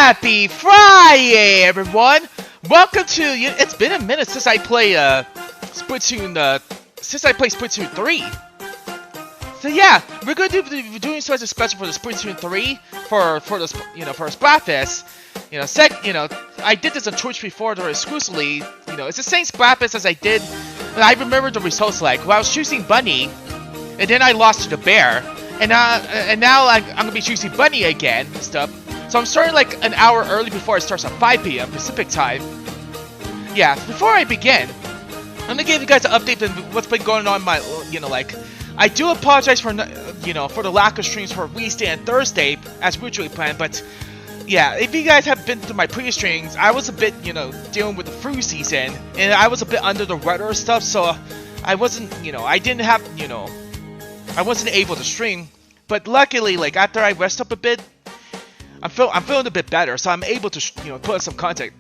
Happy Friday, everyone! Welcome to it's been a minute since I play Splatoon 3. So yeah, we're going to be doing something special for the Splatoon 3 for the for Splatfest. I did this on Twitch before exclusively. It's the same Splatfest as I did. And I remember the results well, I was choosing Bunny, and then I lost to the bear, and now I'm gonna be choosing Bunny again and stuff. So I'm starting like an hour early before it starts at 5 p.m. Pacific time. Yeah, before I begin, I'm gonna give you guys an update on what's been going on in my, I do apologize for, for the lack of streams for Wednesday and Thursday as originally planned, but yeah, if you guys have been through my previous streams, I was a bit, dealing with the flu season, and I was a bit under the weather and stuff, so I wasn't, I didn't have, I wasn't able to stream, but luckily, after I rest up a bit, I'm feeling a bit better, so I'm able to, put some content,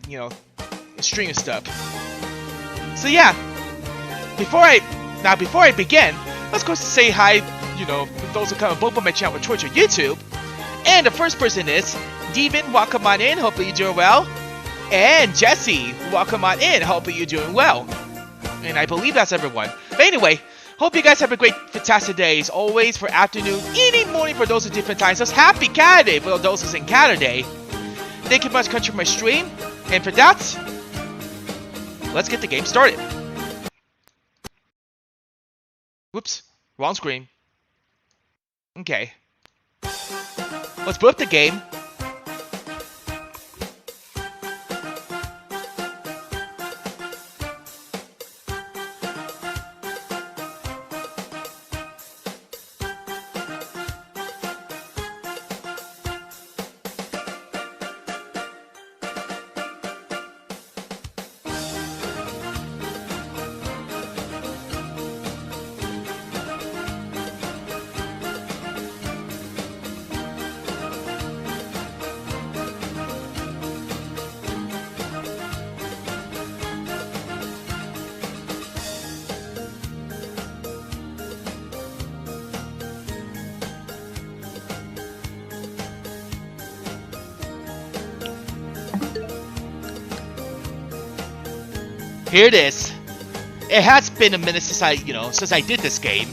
stream and stuff. So yeah, before I begin, let's go say hi, for those who come both on my channel, Twitch or YouTube. And the first person is Devin. Welcome on in. Hopefully you're doing well. And Jesse, welcome on in. Hopefully you're doing well. And I believe that's everyone. But anyway, hope you guys have a great, fantastic day as always for afternoon, evening, morning for those in different time zones. Happy Canada Day for those who's in Canada Day. Thank you much, country, for my stream. And for that, let's get the game started. Whoops, wrong screen. Okay. Let's boot up the game. Here it is. It has been a minute since I did this game.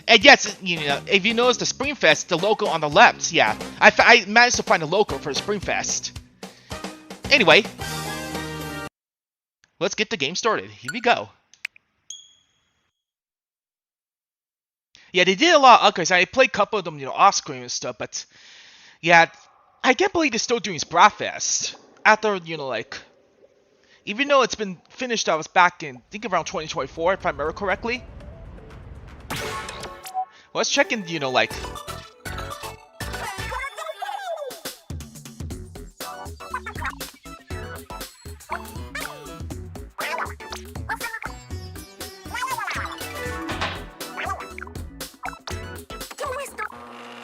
And yes, if you notice the Springfest, the logo on the left, yeah. I managed to find a logo for Springfest. Anyway, let's get the game started. Here we go. Yeah, they did a lot of upgrades. I played a couple of them, off screen and stuff, but yeah, I can't believe they're still doing Splatfest after, even though it's been finished, I was back in, I think around 2024, if I remember correctly. Let's check in,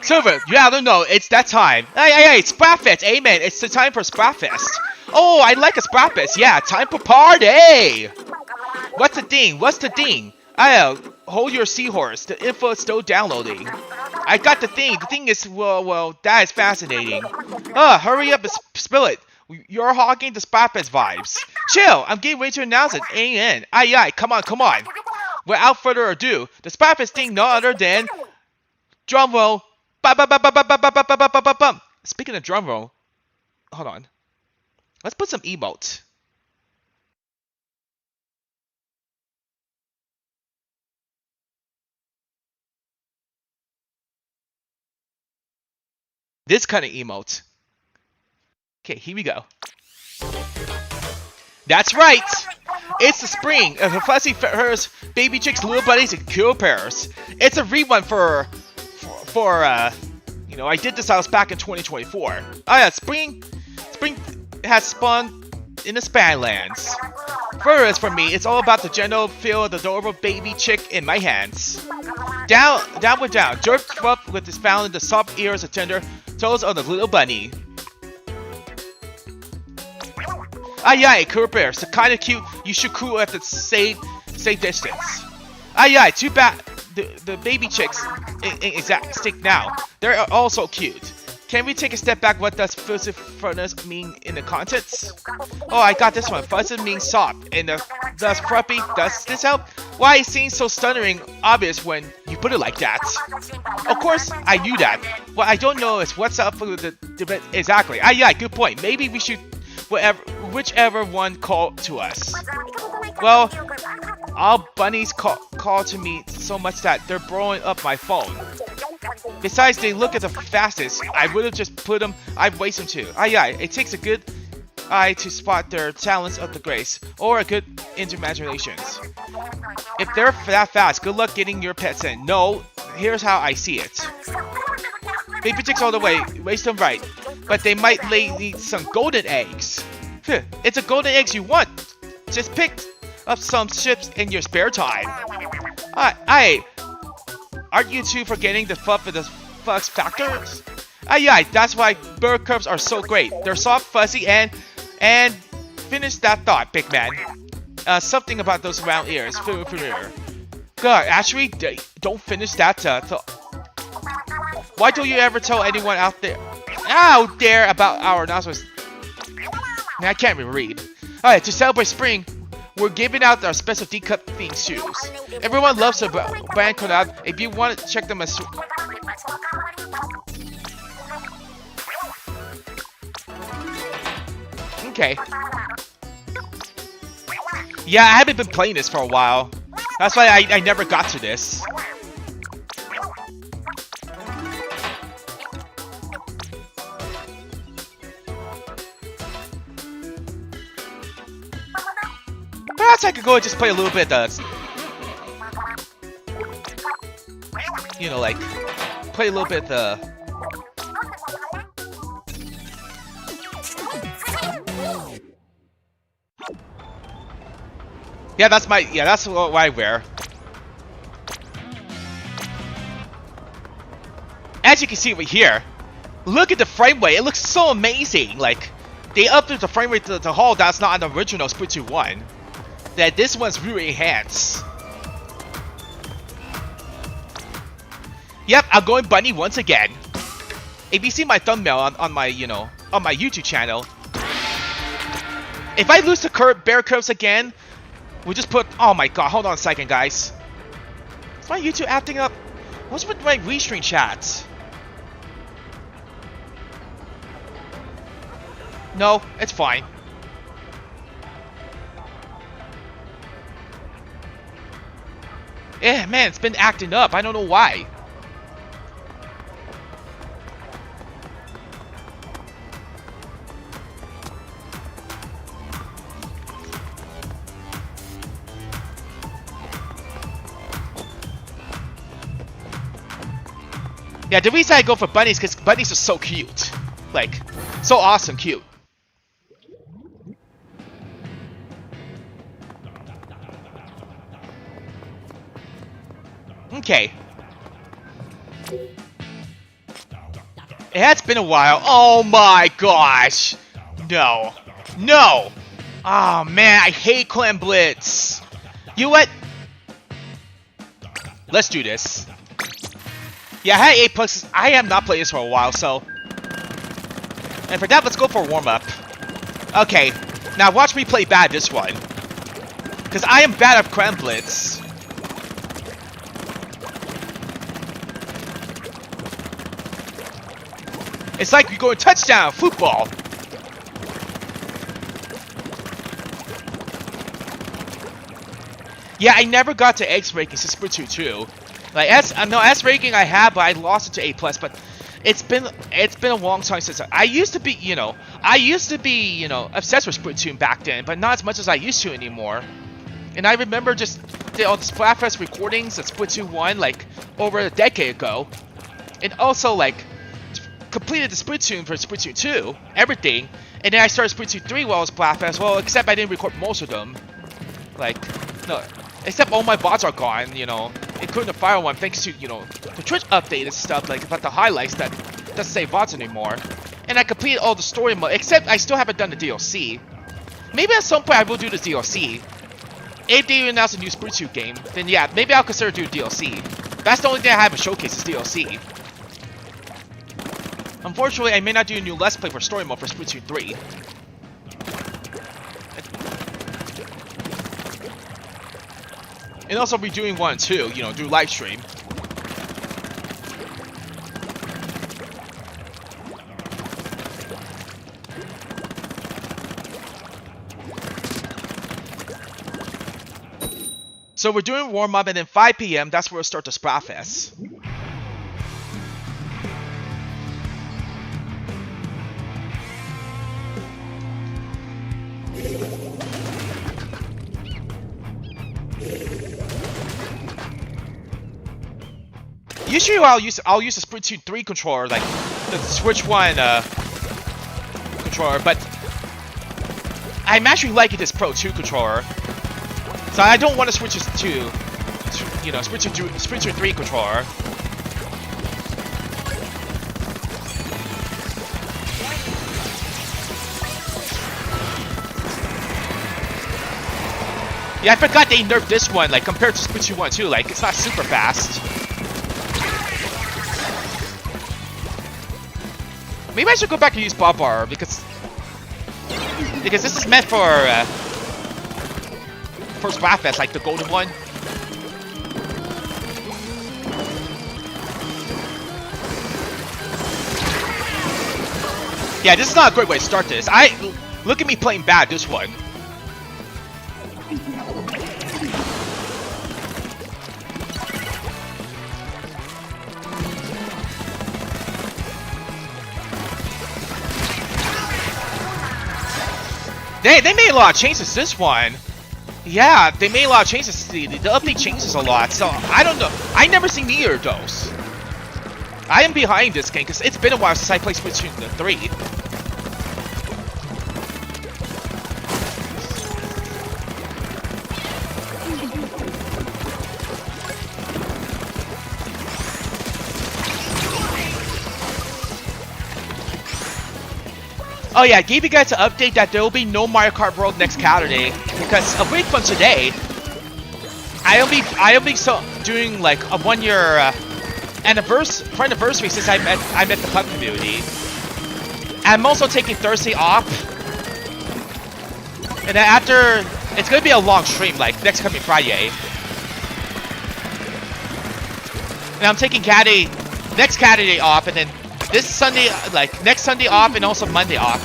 Silver, yeah, I don't know, it's that time. Hey, Splatfest, amen, it's the time for Splatfest. Oh, I like a Splatfest, yeah, time for party! What's the ding? Hold your seahorse, the info is still downloading. I got the thing is, well, that is fascinating. Hurry up and spill it. You're hogging the Splatfest vibes. Chill, I'm getting ready to announce it, amen. Aye, come on. Without further ado, the Splatfest thing no other than... Drum roll. Bum. Speaking of drum roll, hold on. Let's put some emotes. This kind of emote. Okay, here we go. That's right! It's the spring of the fuzzy furs, baby chicks, little bunnies, and cool pairs. It's a rerun for I did this house back in 2024. Oh yeah, spring has spawned in the Spanlands. First, for me, it's all about the gentle feel of the adorable baby chick in my hands. Down, jerked up with his found in the soft ears and tender toes of the little bunny. Aye, cool bears, the kind of cute you should cool at the safe distance. Aye, too bad the baby chicks exact stick now. They're also cute. Can we take a step back? What does fuzzy mean in the contents? Oh, I got this one. Fuzzy means soft, and does fruppy. Does this help? Why it seems so stunning obvious when you put it like that? Of course, I knew that. What I don't know is what's up with the debate exactly. Yeah, good point. Maybe we should whichever one called to us. Well, all bunnies call to me so much that they're blowing up my phone. Besides, they look at the fastest. I would have just put them. I'd waste them too. Yeah, it takes a good eye to spot their talents of the grace, or a good imaginations. If they're that fast, good luck getting your pets in. No, here's how I see it. Baby chicks all the way, waste them right. But they might lay some golden eggs. It's a golden eggs you want. Just pick up some chips in your spare time. Aren't you two forgetting the fluff of the fuzz factors? Yeah, that's why bird cubs are so great. They're soft, fuzzy, and finish that thought, big man. Something about those round ears. Familiar. God, actually, don't finish that. Why don't you ever tell anyone out there about our announcements? I can't even read. Alright, to celebrate spring, we're giving out our special D-Cup themed shoes. Everyone loves a brand collab. If you want to check them as okay. Yeah, I haven't been playing this for a while. That's why I never got to this. Perhaps I could go and just play a little bit of play a little bit yeah, that's what I wear. As you can see over here, look at the frame rate. It looks so amazing. Like, they upped the frame rate to the whole that's not on the original Splatoon 1. That this one's really enhanced. Yep, I'm going bunny once again. If you see my thumbnail on my on my YouTube channel, if I lose the bear curves again, We'll just put... Oh my god, hold on a second, guys. Is my YouTube acting up? What's with my restream chats? No, it's fine. Yeah, man, it's been acting up. I don't know why. Yeah, the reason I go for bunnies because bunnies are so cute. Like, so awesome cute. Okay. It has been a while. Oh my gosh. No. No. Oh man, I hate Clan Blitz. You know what? Let's do this. Yeah, I had 8 plus. I have not played this for a while, so. And for that, let's go for a warm-up. Okay. Now watch me play bad this one. Because I am bad at Clan Blitz. It's like you're going touchdown, football. Yeah, I never got to X ranking since Splatoon 2. Like S ranking I have, but I lost it to A+. But it's been a long time since I used to be, obsessed with Splatoon back then, but not as much as I used to anymore. And I remember just all the Splatfest recordings of Splatoon 1 like over a decade ago, and also like completed the Splatoon for Splatoon 2, everything, and then I started Splatoon 3 while I was Splatfest. Well, except I didn't record most of them. Like, no, except all my bots are gone, including the fire one, thanks to, the Twitch update and stuff, like, about the highlights that doesn't say bots anymore. And I completed all the story mode, except I still haven't done the DLC. Maybe at some point I will do the DLC. If they announce a new Splatoon game, then yeah, maybe I'll consider doing DLC. That's the only thing I have to showcase is DLC. Unfortunately, I may not do a new Let's Play for story mode for Splatoon 3. And also be doing one too, do live stream. So we're doing warm up, and then 5 PM, that's where we'll start the Splatfest. Usually I'll use the Splatoon 3 controller, like the Switch 1 controller, but I'm actually liking this Pro 2 controller. So I don't want to switch this to Splatoon 3 controller. Yeah, I forgot they nerfed this one, like compared to Splatoon 1 too, like it's not super fast. Maybe I should go back and use Bob Bar because this is meant for Splatfest, like the golden one. Yeah, this is not a great way to start this. Look at me playing bad this one. They made a lot of changes this one. Yeah, they made a lot of changes. The update changes a lot, so I don't know. I never seen either of those. I am behind this game because it's been a while since I played Splatoon 3. Oh yeah, I gave you guys an update that there will be no Mario Kart World next Saturday because a week from today, I'll be doing like a 1-year anniversary since I met the pub community. I'm also taking Thursday off, and then after It's gonna be a long stream, like next coming Friday. And I'm taking next Saturday off, and then this Sunday, like next Sunday off, and also Monday off.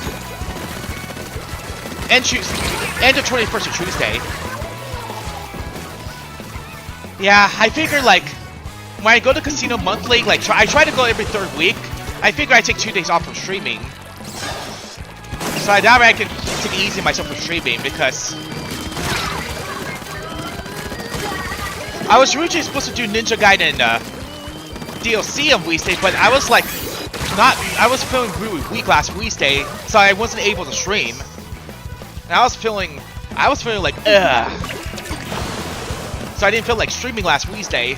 And the 21st of Tuesday. Yeah, I figure like when I go to casino monthly, like I try to go every 3rd week. I figure I take 2 days off from streaming. So that way I can take it easy myself from streaming, because I was originally supposed to do Ninja Gaiden DLC on Wednesday, but I was like I was feeling really weak last Wednesday, so I wasn't able to stream. And I was feeling like ugh. So I didn't feel like streaming last Wednesday.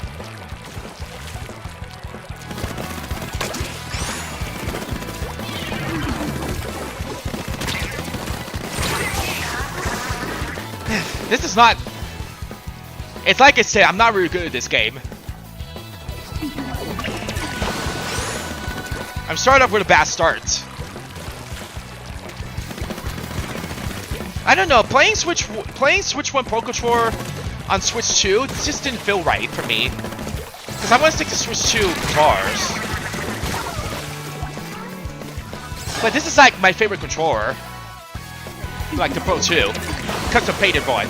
This is not... It's like I said, I'm not really good at this game. I'm starting off with a bad start. I don't know, playing Switch 1 Pro Controller on Switch 2 just didn't feel right for me. Because I want to stick to Switch 2 guitars. But this is like my favorite controller. Like the Pro 2. Custom painted one.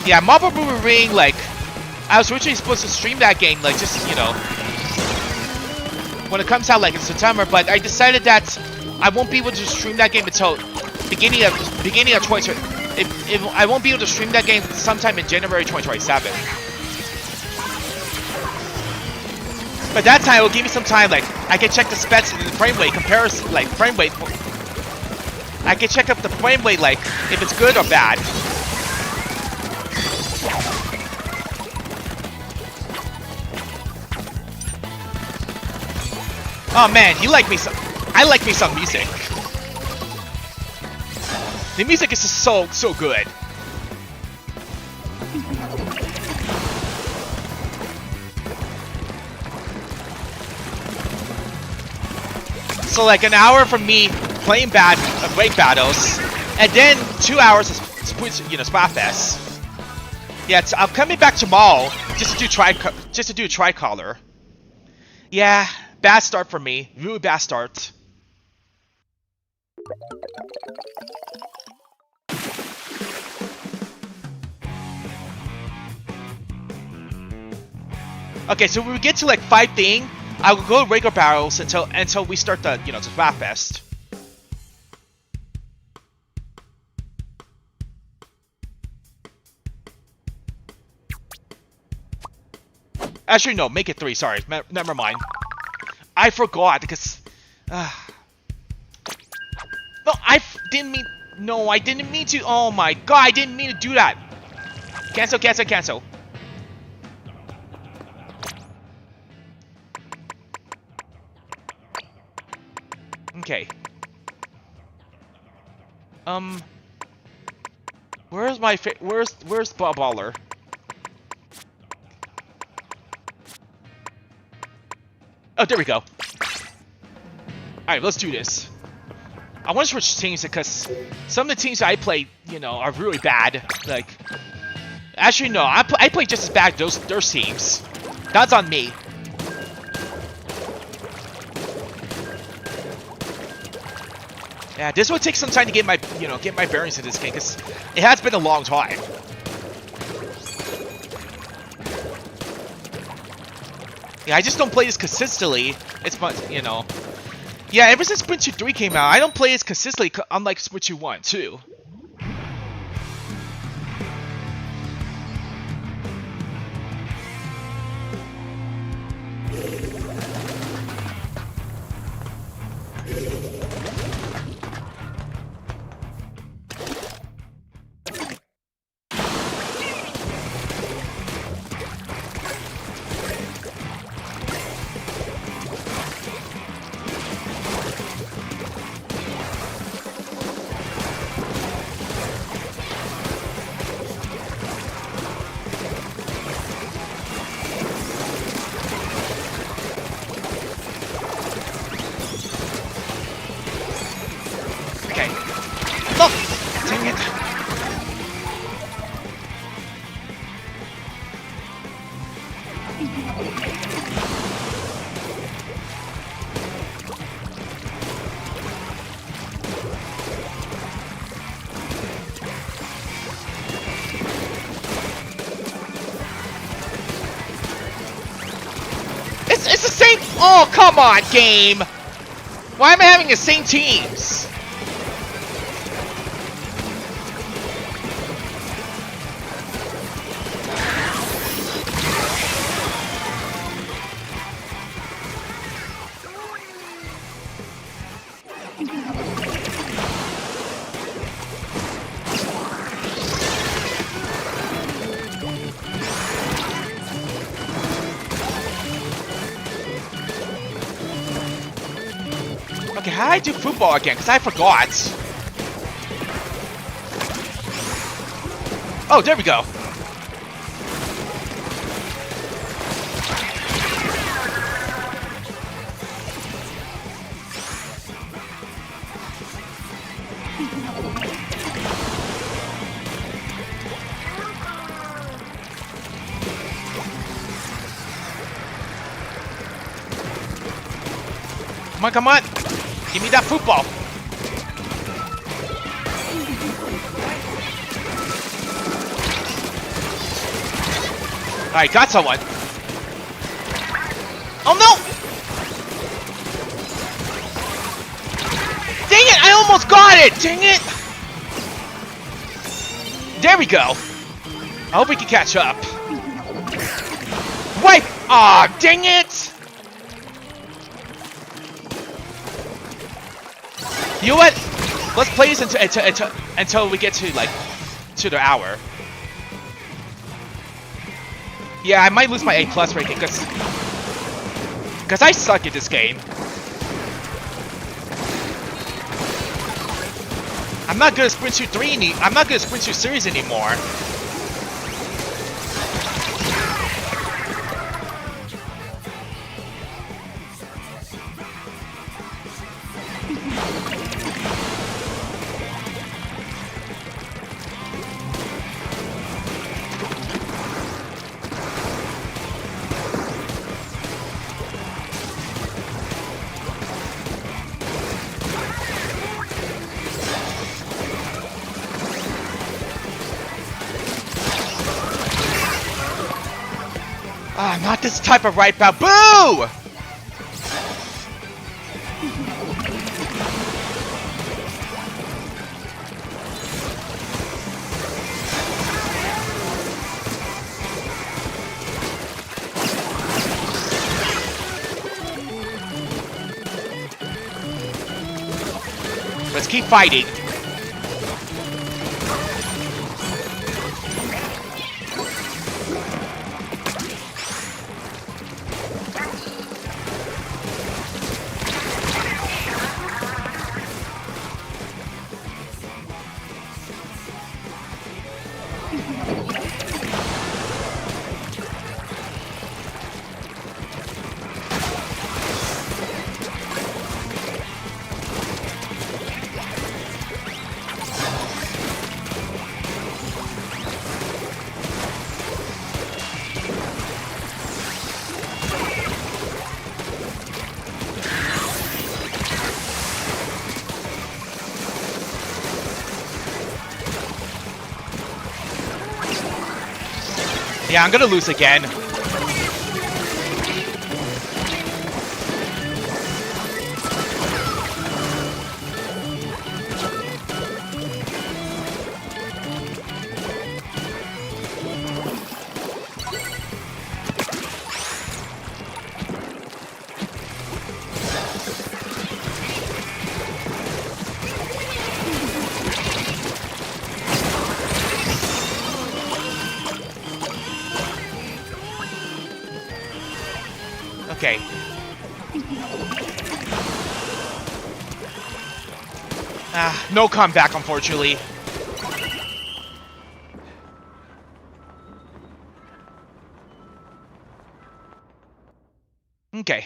Yeah, Marble Movie Ring, like, I was originally supposed to stream that game, like, just, you know, when it comes out, like, in September, but I decided that I won't be able to stream that game until beginning of 2020. I won't be able to stream that game sometime in January 2027. But that time, it will give me some time, like, I can check the specs and the frame rate comparison, like, frame rate. I can check up the frame rate, like, if it's good or bad. Oh man, you like me some. I like me some music. The music is just so good. So like an hour from me playing break battles, and then 2 hours of Splatfest. Yeah, I'm coming back tomorrow just to do Tricolor. Yeah. Bad start for me. Really bad start. Okay, so when we get to like 5 thing, I will go regular battles until we start the the Splatfest. Actually, no, make it 3. Sorry, never mind. I forgot because. No, I didn't mean. No, I didn't mean to. Oh my god, I didn't mean to do that. Cancel, cancel, cancel. Okay. Where's my where's Bob Baller? Oh, there we go. Alright, let's do this. I want to switch teams because some of the teams I play, are really bad. Like, actually, no, I play just as bad as those teams. That's on me. Yeah, this will take some time to get my bearings in this game because it has been a long time. Yeah, I just don't play this consistently. It's fun, Yeah, ever since Splatoon 3 came out, I don't play this consistently, unlike Splatoon 1, too. Oh, come on, game! Why am I having the same teams? Okay, how do I do football again? Because I forgot. Oh, there we go. Come on, come on. Give me that football. Alright, got someone. Oh no! Dang it, I almost got it! Dang it! There we go. I hope we can catch up. Wait! Aw, dang it! You know what? Let's play this until we get to, like, to the hour. Yeah, I might lose my A+ ranking, because I suck at this game. I'm not good at Splatoon 3 I'm not good at Splatoon series anymore. Ah, not this type of right bow. Boo! Let's keep fighting. Yeah, I'm gonna lose again. Okay. No comeback, unfortunately. Okay.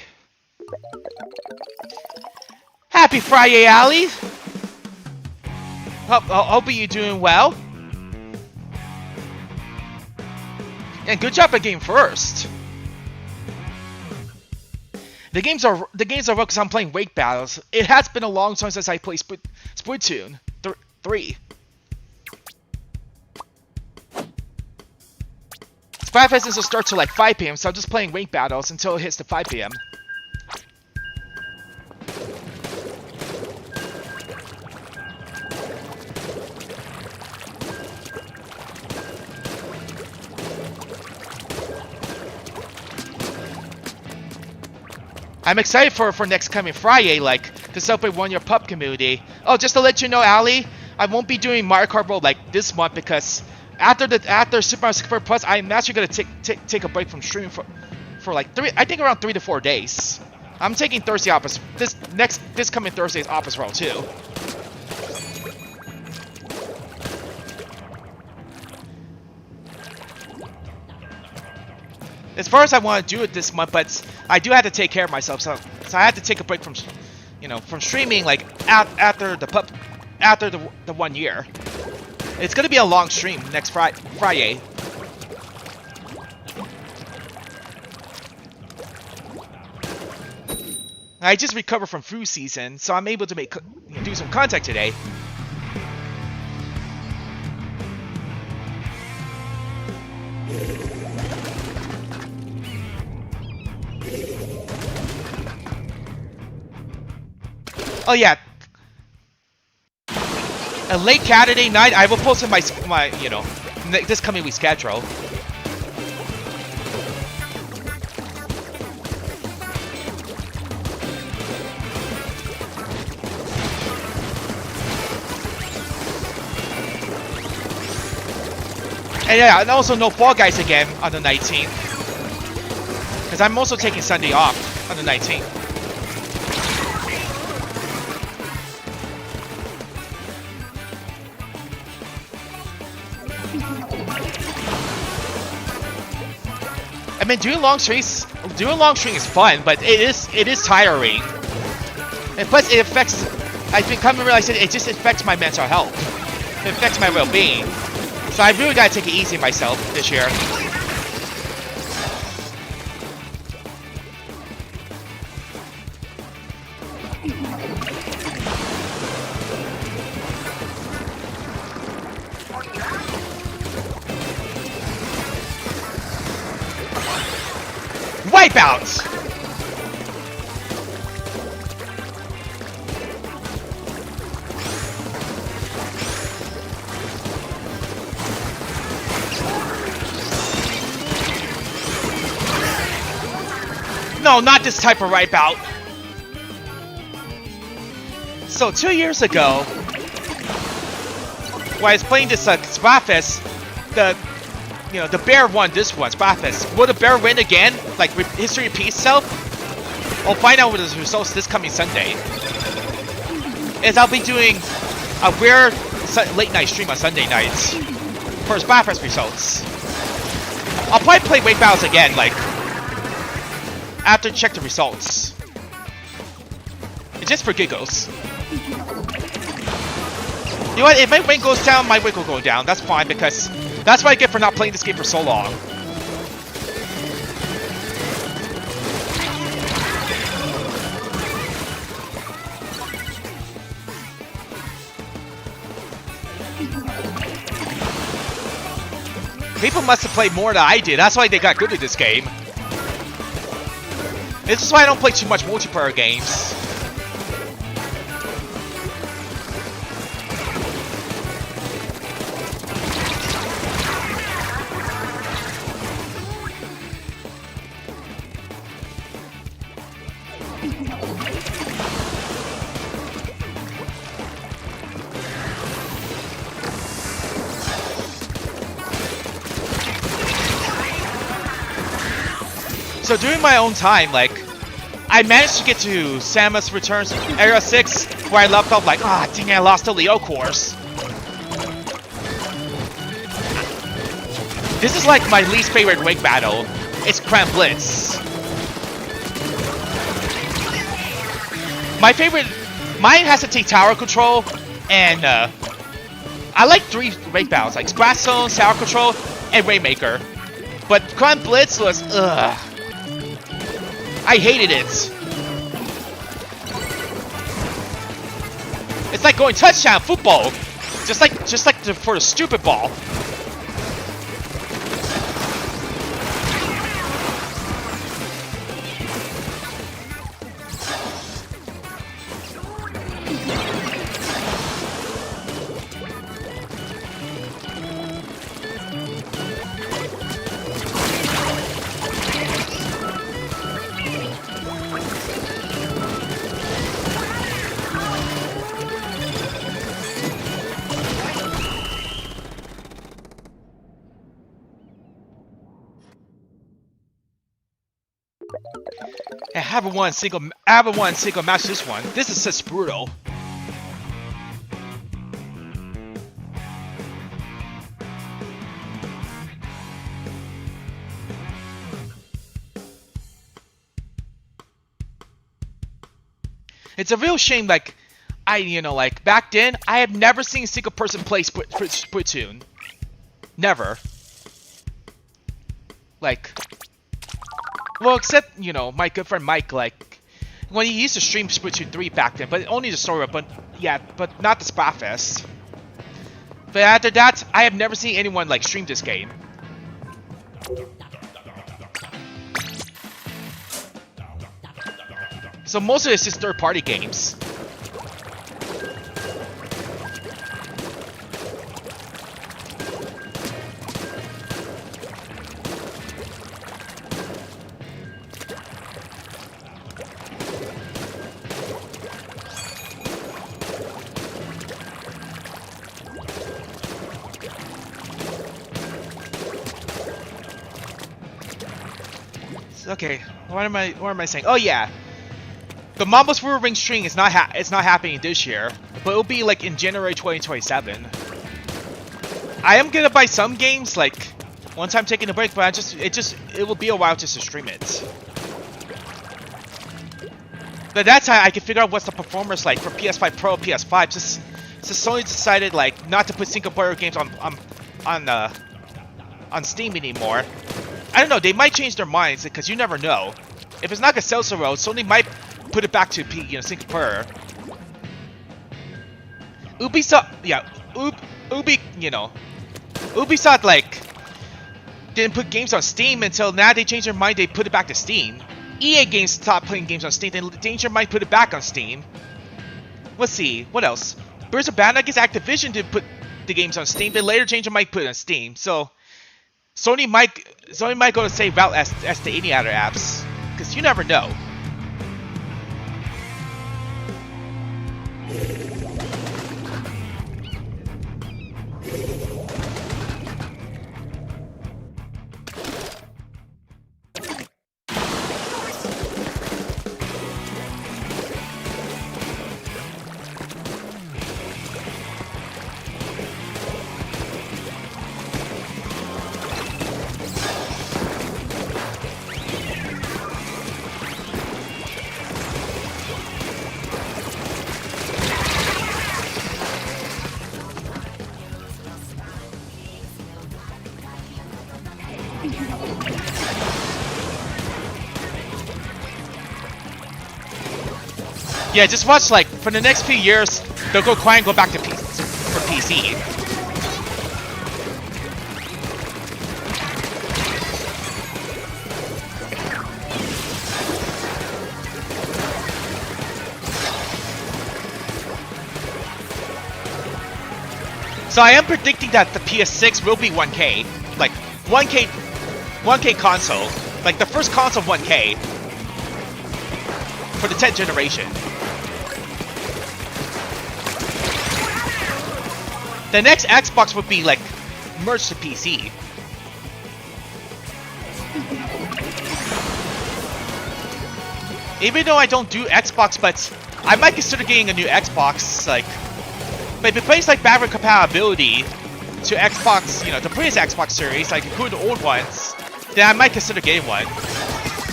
Happy Friday, Allie. Hope you're doing well. And good job at getting first. The games are rough because I'm playing wake battles. It has been a long time since I played Splatoon 3. Springfest doesn't start till like 5 p.m. so I'm just playing wake battles until it hits the 5 p.m. I'm excited for next coming Friday, like, to celebrate 1 year pup community. Oh, just to let you know, Ali, I won't be doing Mario Kart World like this month because after Super Mario 64 Plus, I'm actually gonna take a break from streaming for like around 3 to 4 days. I'm taking Thursday off. This coming Thursday's off as well too. As far as I want to do it this month, but I do have to take care of myself, so I had to take a break from, from streaming like after the 1 year. It's gonna be a long stream next Friday. I just recovered from flu season, so I'm able to do some content today. Oh yeah. A late Saturday night, I will post in my this coming week's schedule. And yeah, and also no Fall Guys again on the 19th. Because I'm also taking Sunday off on the 19th. I mean, doing long streams is fun, but it is tiring. And plus, it affects. I've been coming to realize it just affects my mental health. It affects my well-being. So I really gotta take it easy myself this year. Wipeouts! No, not this type of wipeout. So 2 years ago, when I was playing this Splatfest, the bear won this one, Splatfest. Will the bear win again? Like, history repeats itself? I'll find out what the results this coming Sunday. As I'll be doing a weird late night stream on Sunday nights for Splatfest results. I'll probably play Wave Battles again, like, after check the results. It's just for giggles. You know what, if my win goes down, my win will go down. That's fine, because that's what I get for not playing this game for so long. People must have played more than I did. That's why they got good at this game. This is why I don't play too much multiplayer games. So during my own time, like, I managed to get to Samus Returns Area 6, where I left off like, ah, dang it, I lost the Leo course. This is like my least favorite wing battle. It's Cram Blitz. Mine has to take tower control, and I like 3 wing battles, like Splash Zone, Tower Control, and Rainmaker. But Cram Blitz was, ugh. I hated it. It's like going touchdown football, just like for the stupid ball. I haven't won a single match this one. This is just brutal. It's a real shame, like, like, back then, I have never seen a single person play Splatoon. Never. Like, well, except, my good friend Mike, like, when he used to stream Splatoon 3 back then, but only the story, but, yeah, but not the Splatfest. But after that, I have never seen anyone, like, stream this game. So most of it's just third-party games. Okay, what am I saying? Oh yeah. The Mambo's Rural Ring string is not happening this year, but it'll be like in January 2027. I am gonna buy some games like once I'm taking a break, but it will be a while just to stream it. But that's how I can figure out what's the performance like for PS5 Pro, PS5. Just Sony decided like not to put single player games on Steam anymore. I don't know. They might change their minds because you never know. If it's not gonna sell so well, Sony might put it back to single player. Ubisoft, yeah, Ubisoft like didn't put games on Steam until now they changed their mind. They put it back to Steam. EA Games stopped putting games on Steam. They changed their mind, put it back on Steam. Let's see, what else? Birds of Bad, I guess Activision did put the games on Steam. They later changed their mind, put it on Steam. So Sony might go the same route as the any other apps, because you never know. Yeah, just watch, like, for the next few years, they'll go quiet and go back to for PC. So I am predicting that the PS6 will be 1K. Like, 1K console. Like, the first console 1K. For the 10th generation. The next Xbox would be like merged to PC. Even though I don't do Xbox, but I might consider getting a new Xbox. Like, but if it plays like backward compatibility to Xbox, the previous Xbox series, like including the old ones, then I might consider getting one.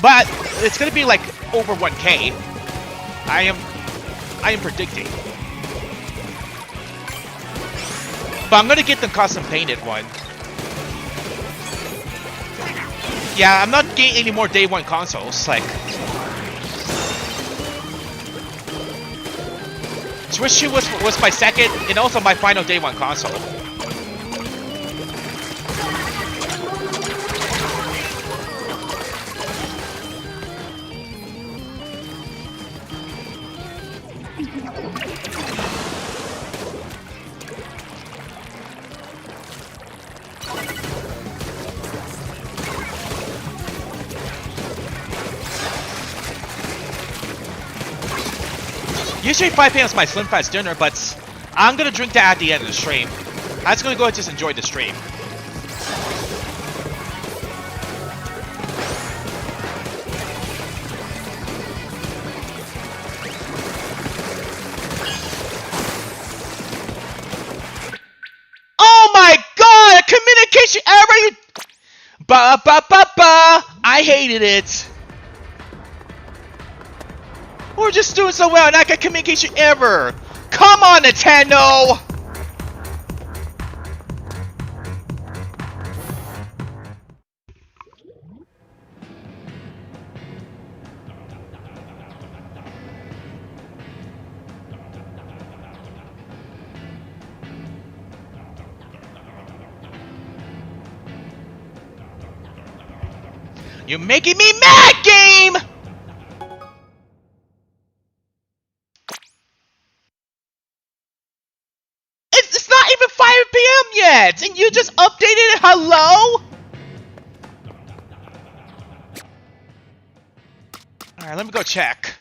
But it's gonna be like over 1K. I am predicting. But I'm gonna get the custom painted one. Yeah, I'm not getting any more day one consoles. Like, Switch 2 was my second and also my final day one console. Usually 5 p.m. is my Slim Fast dinner, but I'm gonna drink that at the end of the stream. I'm just gonna go and just enjoy the stream. I hated it. We're just doing so well, not got communication ever. Come on, Nintendo. You're making me mad, game! It's not even 5 p.m. yet, and you just updated it, hello? Alright, let me go check.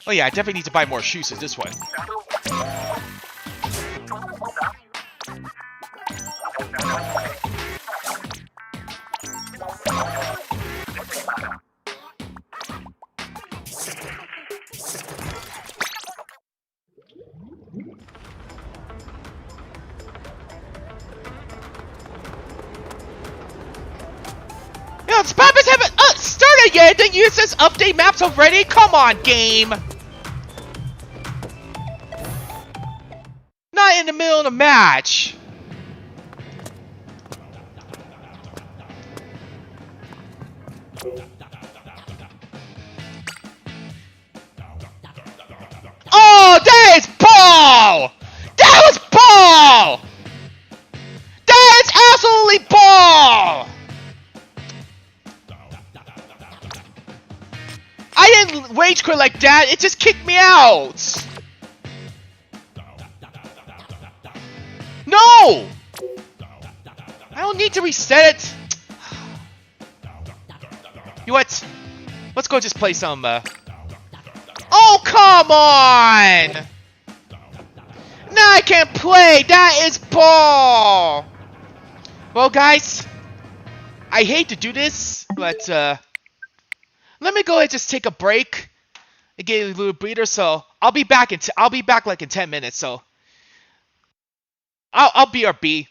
Oh yeah, I definitely need to buy more shoes as this one. Yo, Spambus haven't started yet, then you says update maps already? Come on, game! Not in the middle of the match. Oh, that is ball! That was ball! That is absolutely ball! I didn't rage quit like that, it just kicked me out! No! I don't need to reset it. You what? Let's go just play some, Oh, come on! Now I can't play! That is ball! Well, guys, I hate to do this, but, let me go ahead and just take a break and get a little breather, so I'll be back like in 10 minutes, so I'll BRB.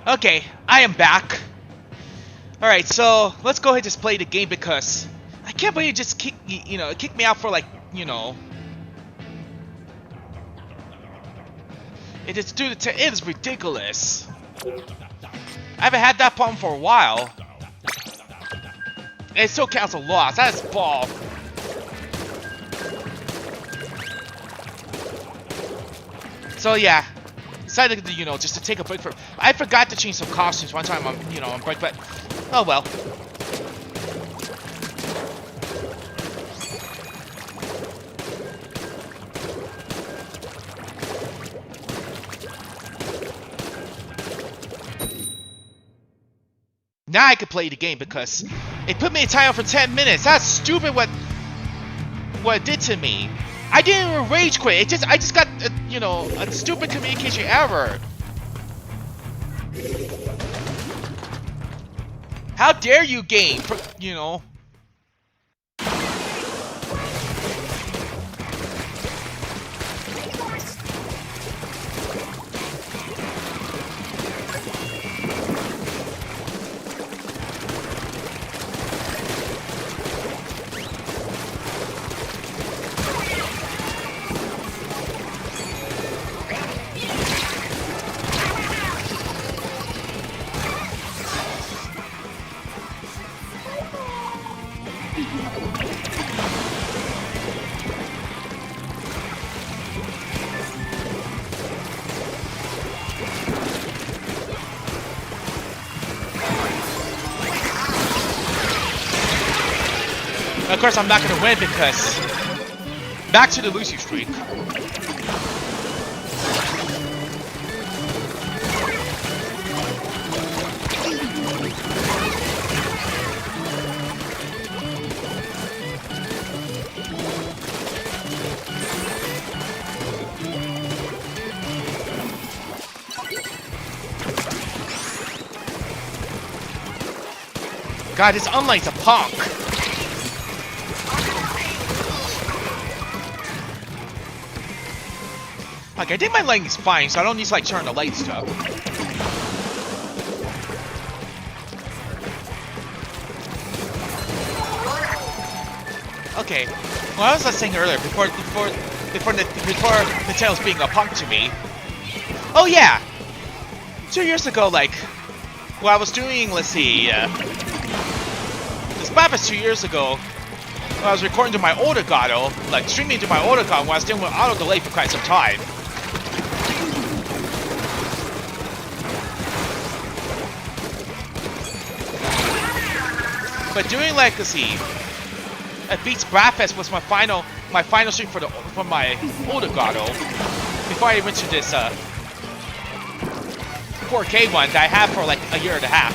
Okay, I am back. Alright, so let's go ahead and just play the game because I can't believe it just kicked me out for like, it is ridiculous. I haven't had that problem for a while. It still counts a loss. That is ball. So yeah, decided to, just to take a break from. I forgot to change some costumes one time on, on break, but oh well. Now I can play the game because it put me in timeout for 10 minutes. That's stupid what it did to me. I didn't even rage quit. I just got a stupid communication error. How dare you game? Of course, I'm not gonna win because back to the losing streak. God, this online's a punk. Okay, I think my lighting's fine, so I don't need to like turn the lights up. Okay, well, I was saying earlier before Nintendo's being a punk to me. Oh yeah, 2 years ago, like, well, I was doing, let's see, this map is 2 years ago. I was recording to my older Gato, like streaming to my older Gato when I was dealing with auto delay for quite some time. But doing like, let's see, at Beats Bradfest was my final stream for my older Gato before I went to this 4K one that I had for like a year and a half.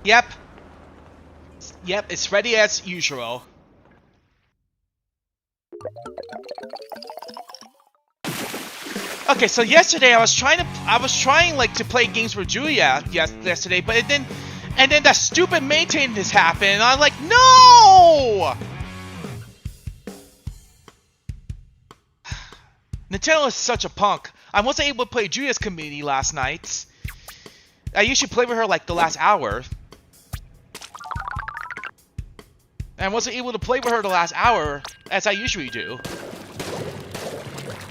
Yep. Yep, it's ready as usual. Okay, so yesterday I was trying like to play games with Julia yesterday, but it didn't. And then that stupid maintenance happened, and I'm like, no! Nintendo is such a punk. I wasn't able to play Julia's community last night. I usually play with her like the last hour. And I wasn't able to play with her the last hour, as I usually do.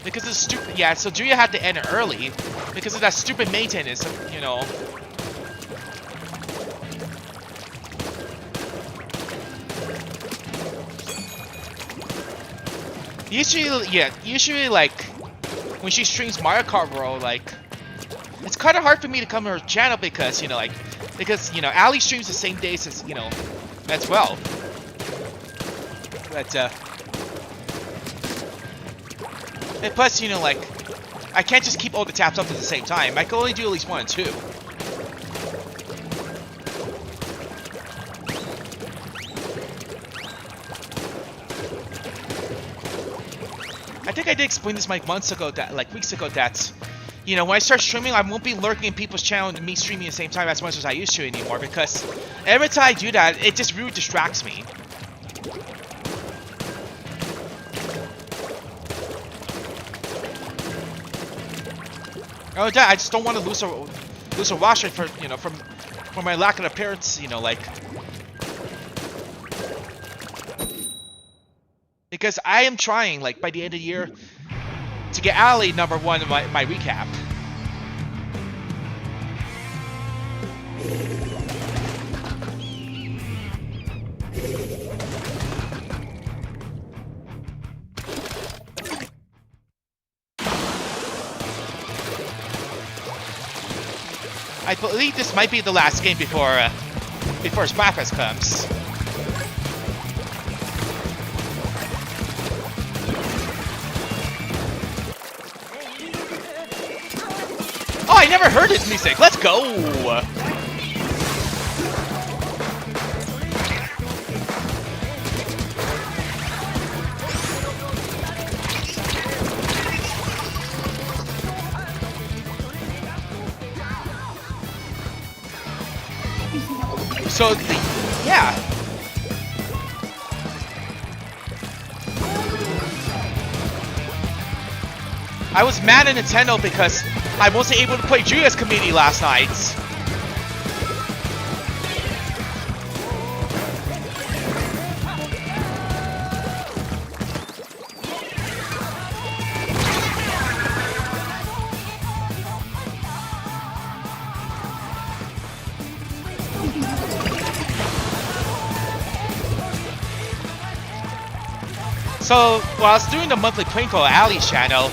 Because it's stupid. Yeah, so Julia had to end it early. Because of that stupid maintenance, you know. Usually like, when she streams Mario Kart World, like, it's kind of hard for me to come to her channel because, you know, Ali streams the same days as, you know, as well. But, and plus, you know, like, I can't just keep all the tabs up at the same time. I can only do at least 1 and 2. I think I did explain this like months ago, weeks ago, that, you know, when I start streaming, I won't be lurking in people's channel and me streaming at the same time as much as I used to anymore, because every time I do that, it just really distracts me. Oh, yeah, I just don't want to lose a watch rate for, you know, for my lack of appearance, you know, like. Because I am trying, like, by the end of the year, to get Ali #1 in my recap. I believe this might be the last game before Springfest comes. Oh, I never heard his music. Let's go. So, yeah. I was mad at Nintendo because I wasn't able to play Julia's community last night. So, while I was doing the monthly Twinkle Ali's channel,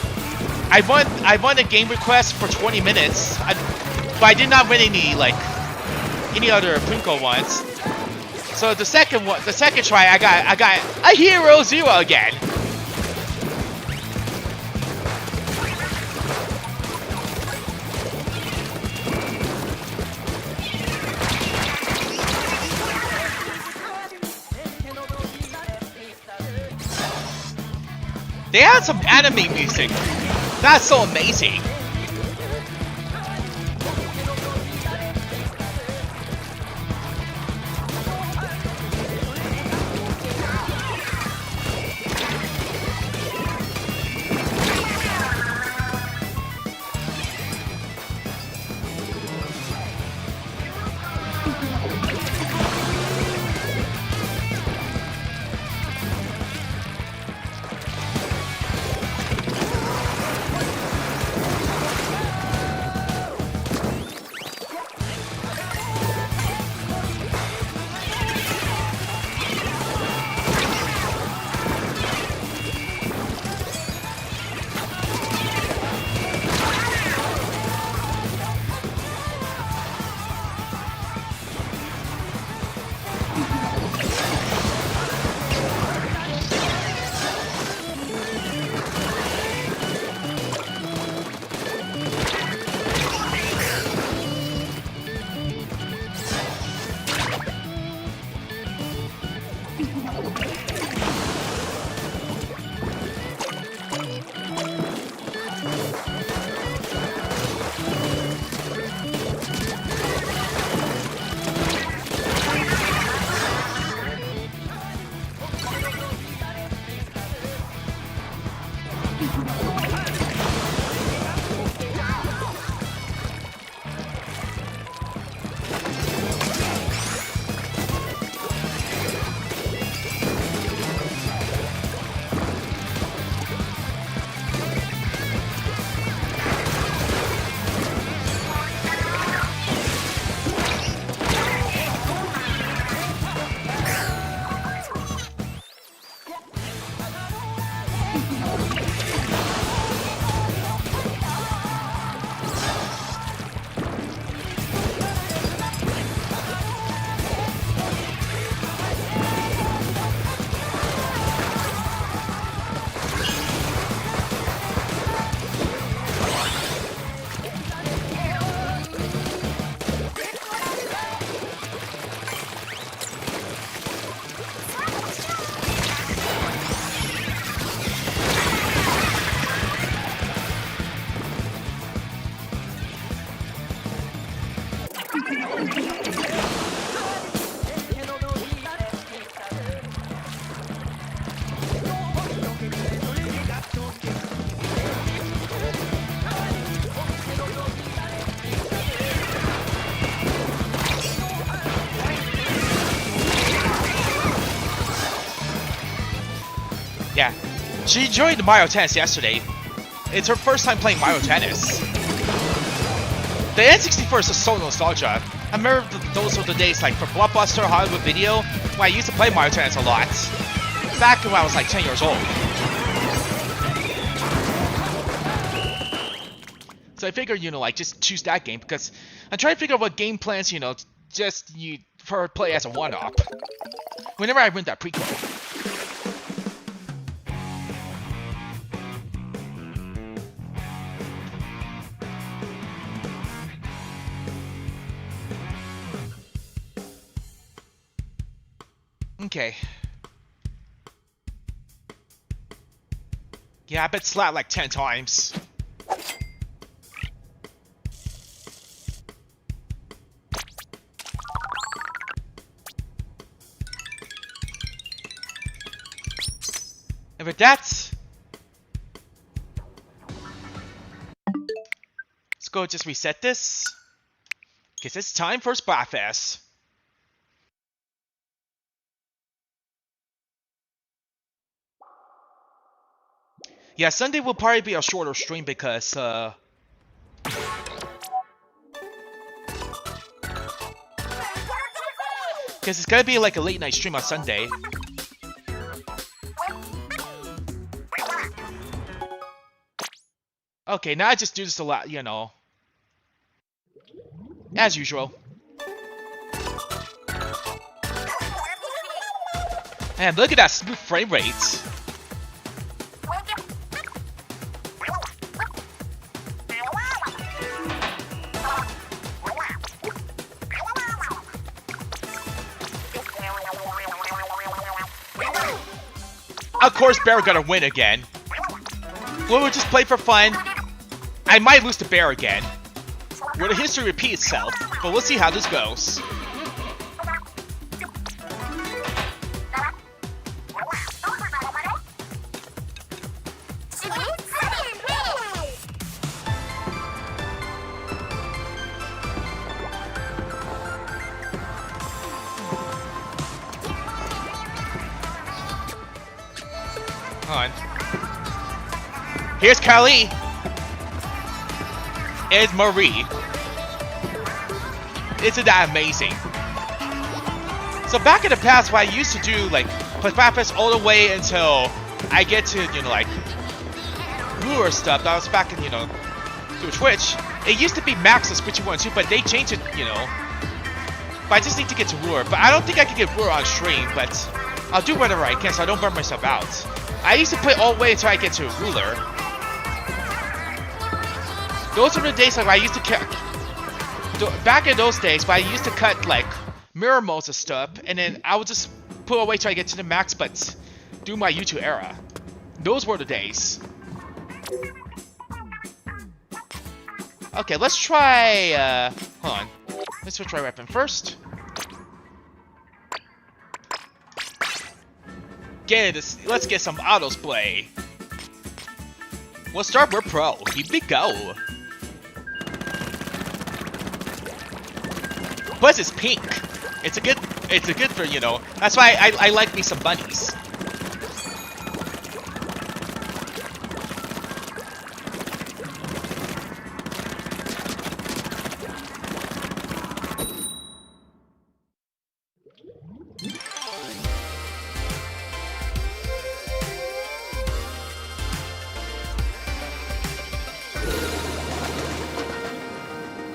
I won a game request for 20 minutes, but I did not win any other Twinkle ones. So the second try, I got a Hero Zero again. They had some anime music. That's so amazing. Yeah, she enjoyed Mario Tennis yesterday. It's her first time playing Mario Tennis. The N64 is just so nostalgia. I remember those were the days like for Blockbuster Hollywood Video when I used to play Mario Tennis a lot. Back when I was like 10 years old. So I figured, you know, like just choose that game because I'm trying to figure out what game plans, you know, just you for play as a one-up. Whenever I win that prequel. Okay. Yeah, I bet slap like 10 times. And with that, let's go just reset this. Because it's time for Splatfest. Yeah, Sunday will probably be a shorter stream because, it's gonna be like a late night stream on Sunday. Okay, now I just do this a lot, you know. As usual. And look at that smooth frame rate. Of course, Bear gonna win again. We'll just play for fun. I might lose to Bear again. Will the history repeat itself? But we'll see how this goes. On. Here's Kali. It's Marie. Isn't that amazing? So back in the past, what I used to do, like, play Splatfest all the way until I get to, you know, like, Ruler stuff. That was back in, you know, through Twitch. It used to be max of Splatoon 1 and 2, but they changed it, you know. But I just need to get to Ruler. But I don't think I can get Ruler on stream, but I'll do whatever I can so I don't burn myself out. I used to play all the way until I get to Ruler. Those are the days like I used to back in those days, but I used to cut like mirror modes and stuff, and then I would just pull away till I get to the max, but do my YouTube era. Those were the days. Okay, let's try, hold on. Let's switch my weapon first. Let's get some autos play. We'll start with pro. Here we go. Plus it's pink. It's a good for, you know. That's why I like me some bunnies.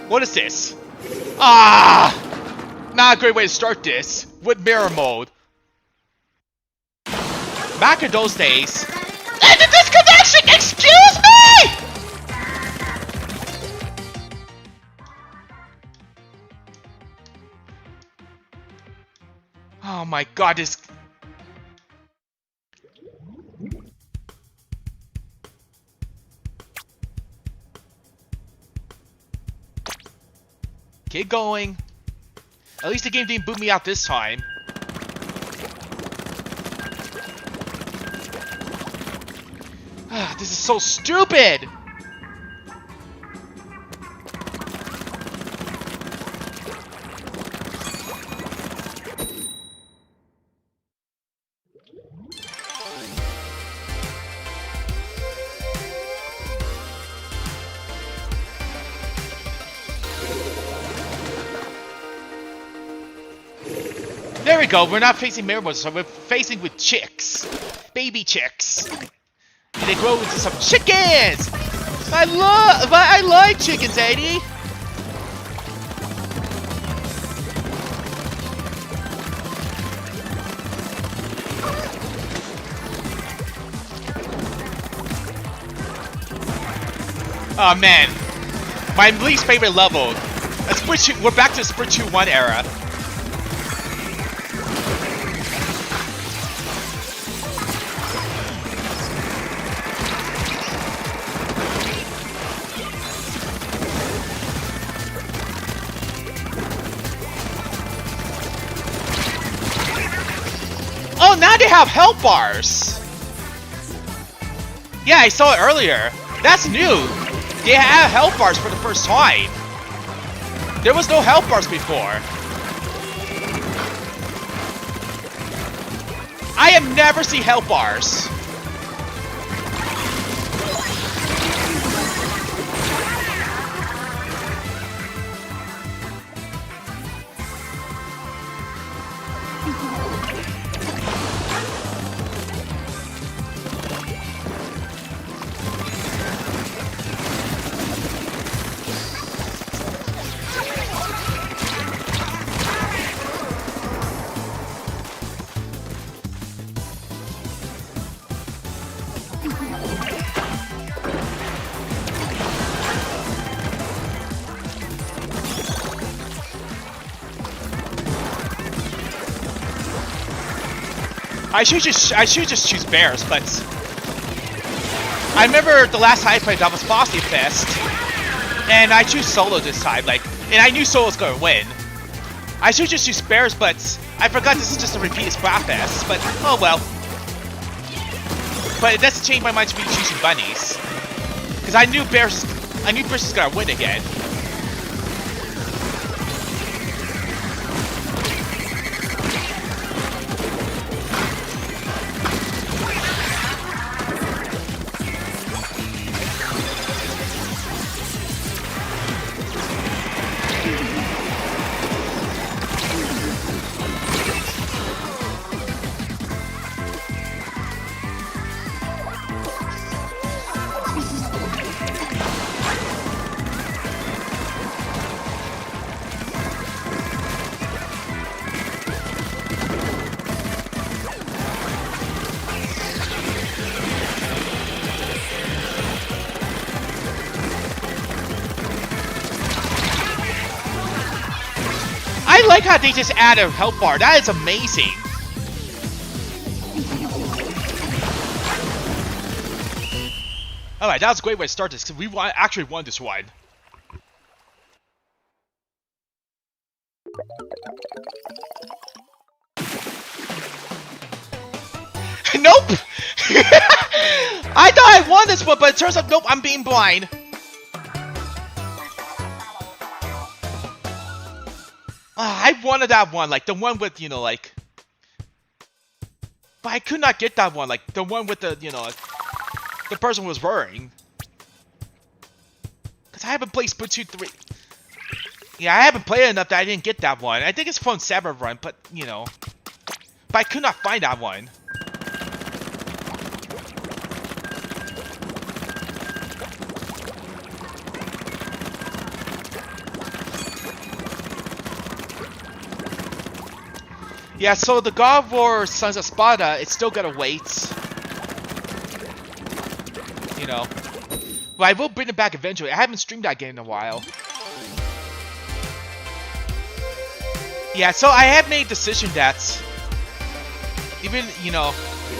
What is this? Ah! Not a great way to start this. With mirror mode. Back in those days. And the disconnection! Excuse me! Oh my god, this... Keep going. At least the game didn't boot me out this time. This is so stupid! There we go, we're not facing mirror modes, so we're facing with chicks. Baby chicks. And they grow into some chickens! I like chickens, Eddie! Oh man, my least favorite level. We're back to Splatoon 1 era. Oh, now they have health bars! Yeah, I saw it earlier. That's new. They have health bars for the first time. There was no health bars before. I have never seen health bars. I should just choose bears, but I remember the last time I played that was Springfest, and I choose solo this time. And I knew solo was gonna win. I should just choose bears, but I forgot this is just a repeat of Springfest. But oh well. But it doesn't change my mind to be choosing bunnies, because I knew bears was gonna win again. I like how they just add a health bar. That is amazing. Alright, that was a great way to start this, because we actually won this one. Nope! I thought I won this one, but it turns out, nope, I'm being blind. I wanted that one, like, the one with, you know, like... But I could not get that one, like, the one with the, you know, like, the person was wearing. Because I haven't played Splatoon 3. Yeah, I haven't played enough that I didn't get that one. I think it's from Sever Run, but, you know. But I could not find that one. Yeah, so the God of War Sons of Sparta, it's still gotta wait. You know. But I will bring it back eventually. I haven't streamed that game in a while. Yeah, so I have made a decision that even, you know,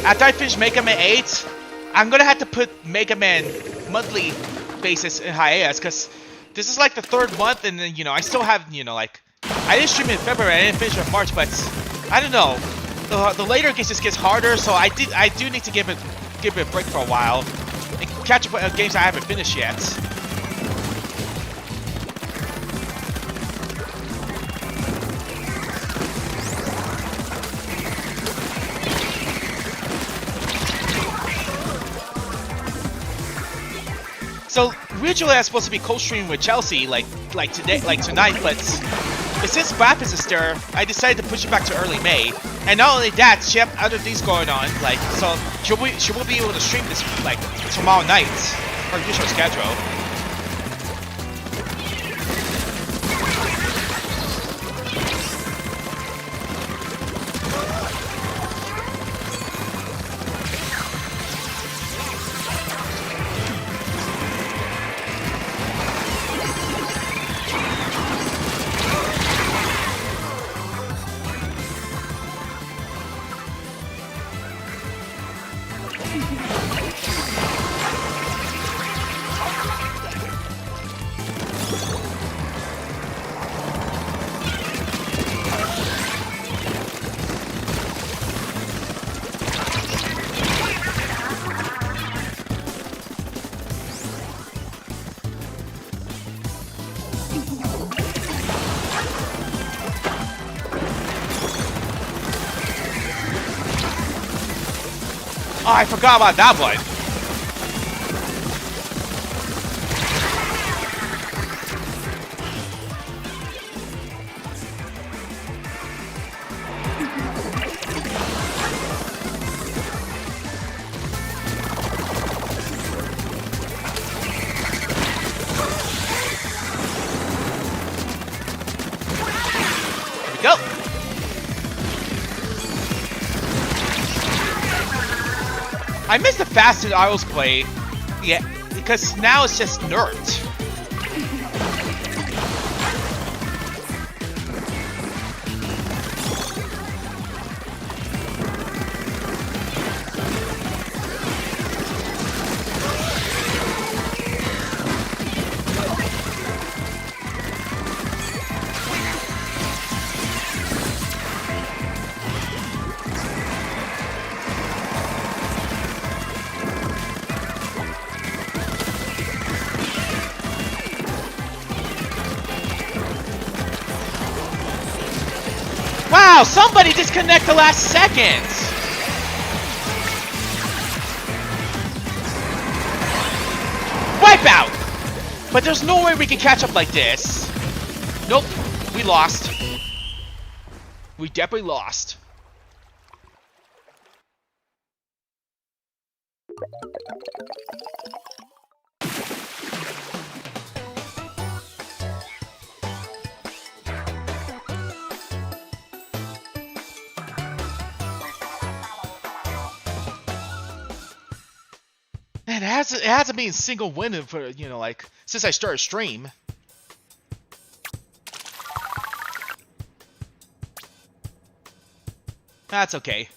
after I finish Mega Man 8, I'm gonna have to put Mega Man monthly basis in hiatus, because this is like the 3rd month, and then, you know, I still have, you know, like, I didn't stream in February, I didn't finish in March, but I don't know. The later games just gets harder, so I do need to give it a break for a while and catch up with games I haven't finished yet. So originally I was supposed to be co-streaming with Chelsea like tonight, but since Baptist is there, I decided to push it back to early May. And not only that, she have other things going on, like, so she will be able to stream this, like, tomorrow night, her usual schedule. Oh, I forgot about that one. Here we go. I miss the faster I was play, yeah, because now it's just nerfed. Wow, somebody disconnect the last second! Wipeout! But there's no way we can catch up like this. Nope, we lost. We definitely lost. Man, it hasn't been a single win for, you know, like, since I started stream. That's okay.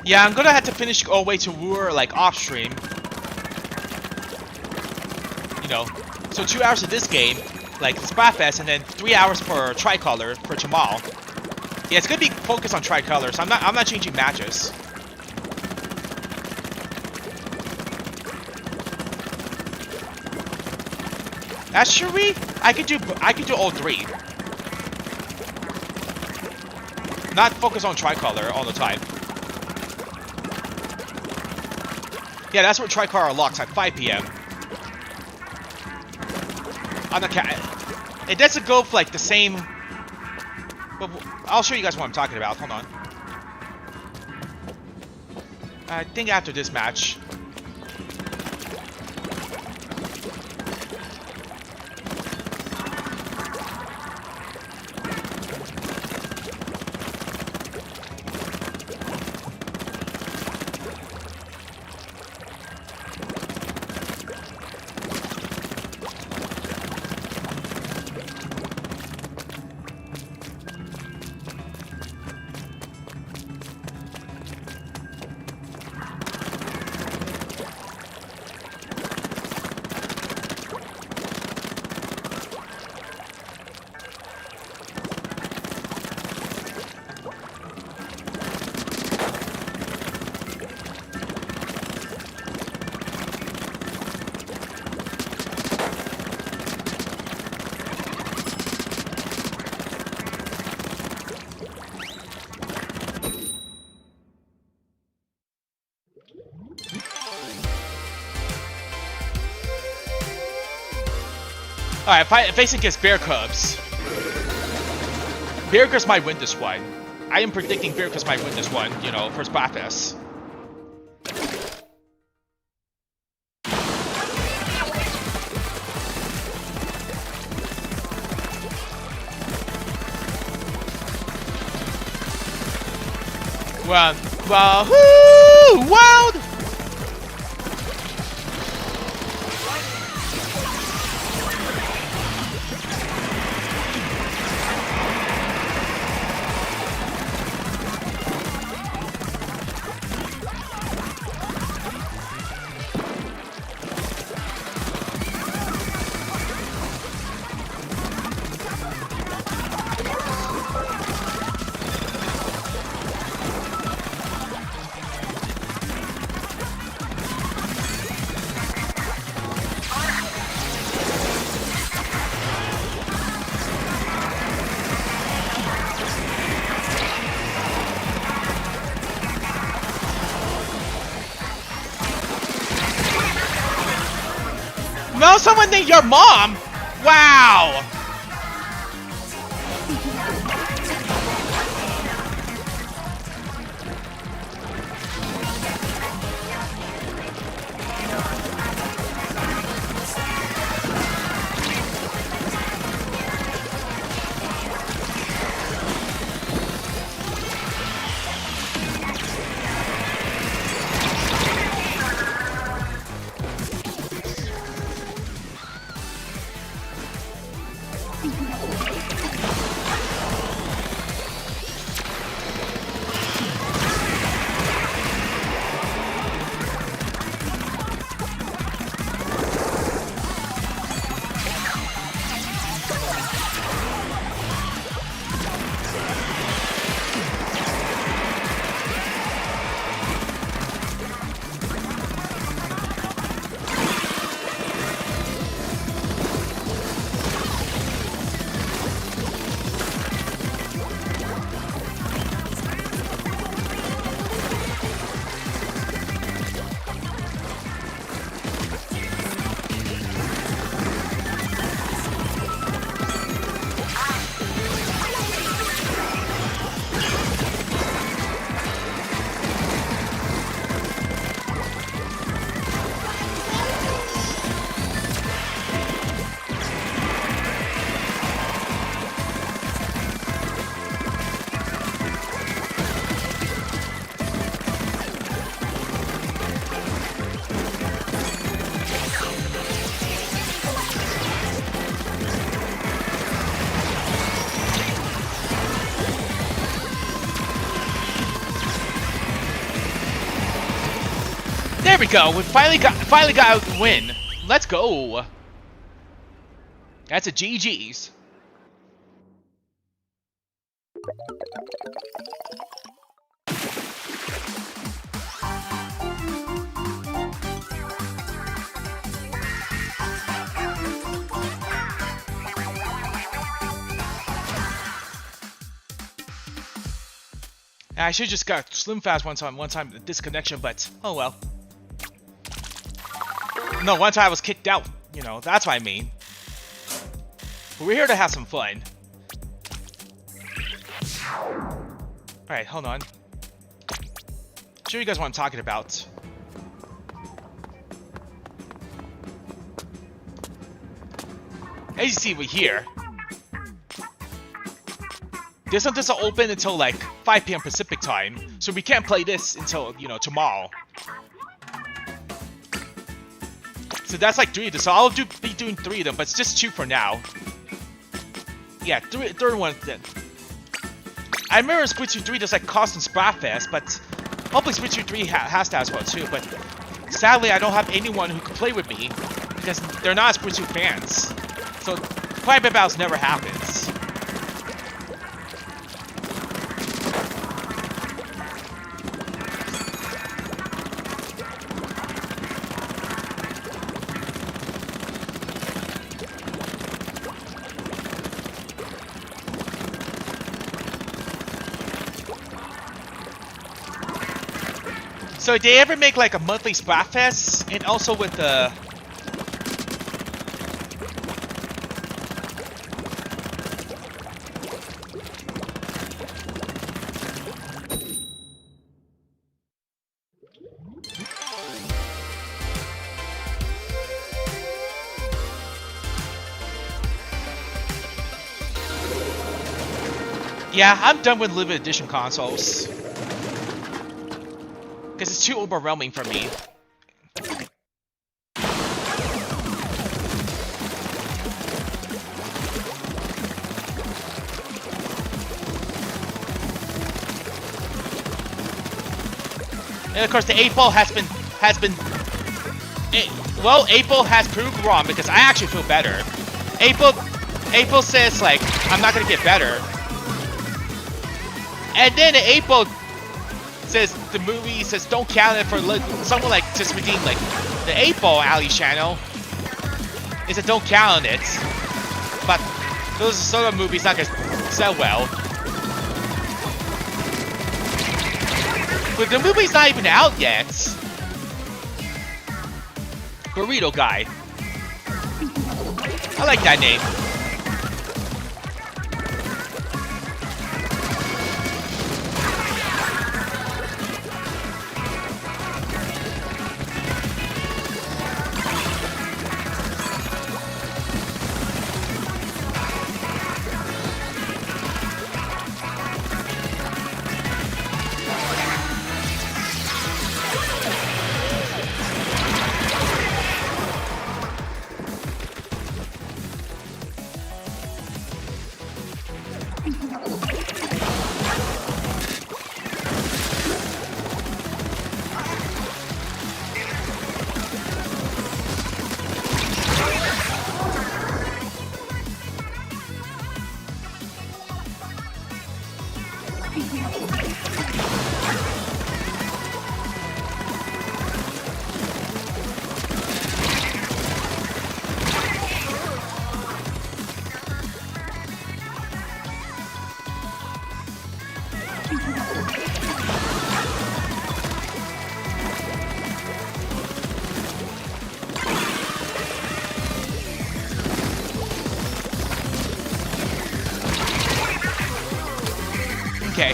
Yeah, I'm gonna have to finish all the way to Ruhr, like, off-stream. You know, so 2 hours of this game, like Splatfest, and then 3 hours for Tricolor for Jamal. Yeah, it's gonna be focused on Tricolor, so I'm not changing matches. Actually, I could do all three. Not focus on Tricolor all the time. Yeah, that's where Tricolor locks at 5 p.m. On the it doesn't go for like the same. But I'll show you guys what I'm talking about. Hold on. I think after this match. Alright, facing against Bear Cubs. Bear Cubs might win this one. I am predicting Bear Cubs might win this one, you know, for Splatfest. Well, wahoo! Wild! No, someone named your mom? Wow! There we go. We finally got a win. Let's go. That's a GG's. I should just got slim fast one time disconnection, but oh well. No, one time I was kicked out. You know, that's what I mean. But we're here to have some fun. Alright, hold on. Show you guys what I'm talking about. As you see, we're here. This one doesn't open until like 5 PM Pacific time, so we can't play this until, you know, tomorrow. So that's like 3 of them, so I'll be doing 3 of them, but it's just 2 for now. Yeah, third one then. I remember Splatoon 3 does like cost and Splatfest, but hopefully Splatoon 3 has that as well too, but sadly I don't have anyone who can play with me, because they're not Splatoon fans. So private battles never happens. So did they ever make like a monthly Splatfest, and also with the Yeah, I'm done with limited edition consoles. Because it's too overwhelming for me. And of course the 8-ball has been well, 8-ball has proved wrong, because I actually feel better. 8-ball says like I'm not gonna get better. And then the 8-ball says the movie says don't count it for someone like just redeem like the 8-ball Alley channel. It said don't count it, but those sort of movies not gonna sell well. But the movie's not even out yet. Burrito Guy. I like that name. Okay.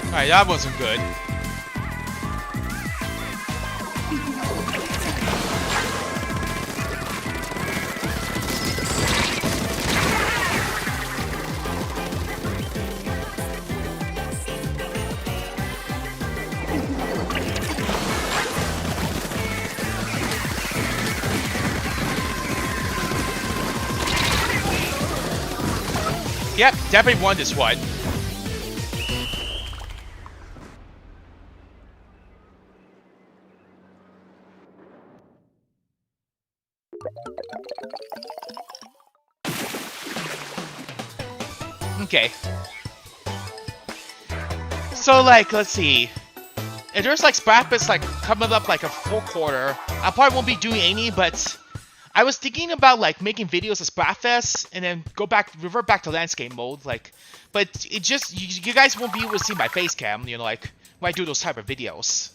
Alright, that wasn't good. Yep, definitely won this one. Okay. So, like, let's see. If there's, like, Splatfest, like, coming up, like, a full quarter, I probably won't be doing any, but I was thinking about, like, making videos of Splatfest and then revert back to landscape mode, like, but it just, you guys won't be able to see my face cam, you know, like, when I do those type of videos.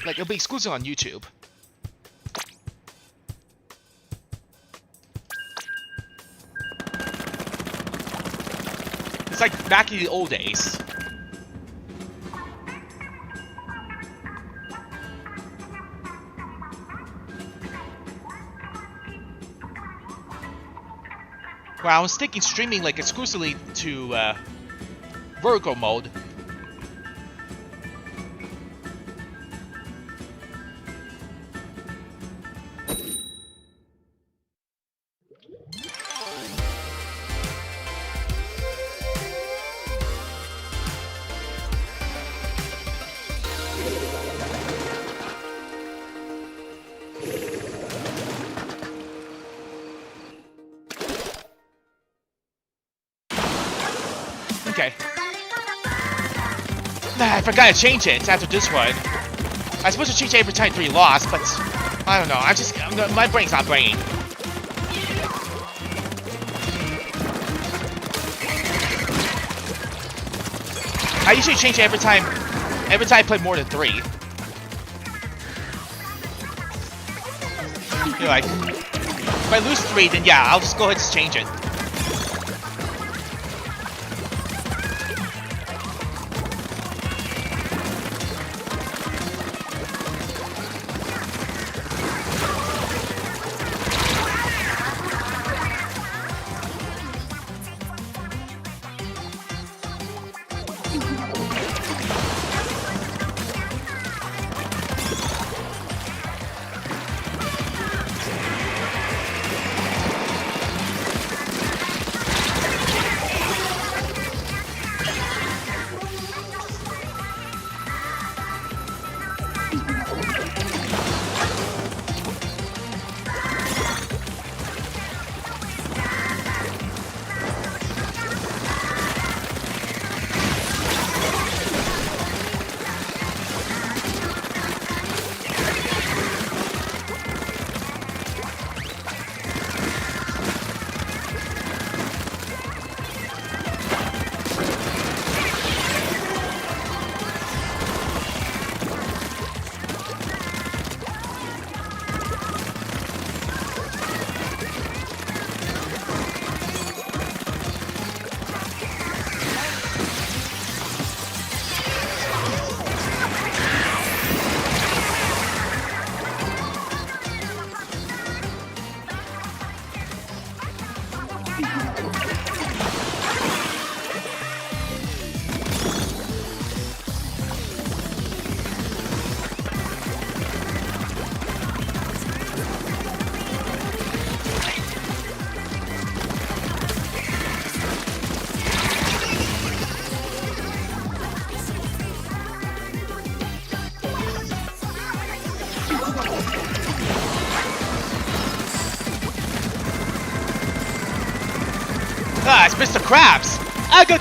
Like, it'll be exclusive on YouTube. It's like back in the old days. Well, I was thinking streaming like exclusively to vertical mode. Okay. Nah, I forgot to change it after this one. I was supposed to change it every time 3 lost, but I don't know. My brain's not braining. I usually change it every time I play more than 3. You're like, if I lose 3, then yeah, I'll just go ahead and change it. Ah, it's Mr. Krabs! Ah, go.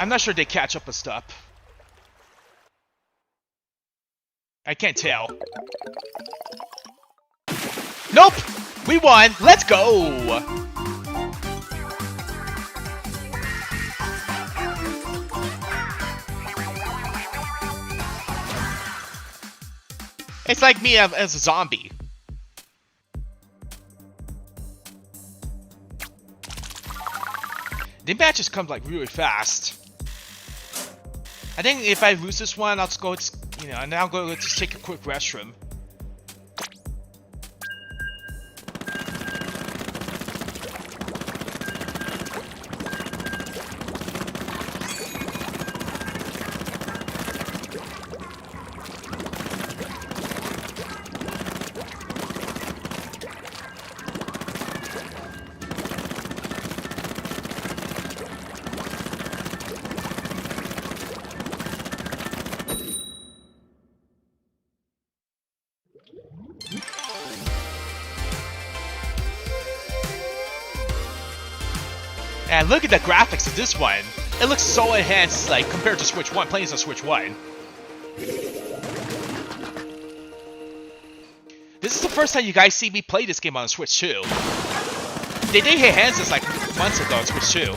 I'm not sure they catch up with stuff. I can't tell. Nope! We won! Let's go! It's like me as a zombie. The matches come like really fast. I think if I lose this one, I'll just go, and then I'll go just take a quick restroom. And look at the graphics of this one. It looks so enhanced, like, compared to Switch 1, playing on Switch 1. This is the first time you guys see me play this game on Switch 2. They did enhance this, like, months ago on Switch 2.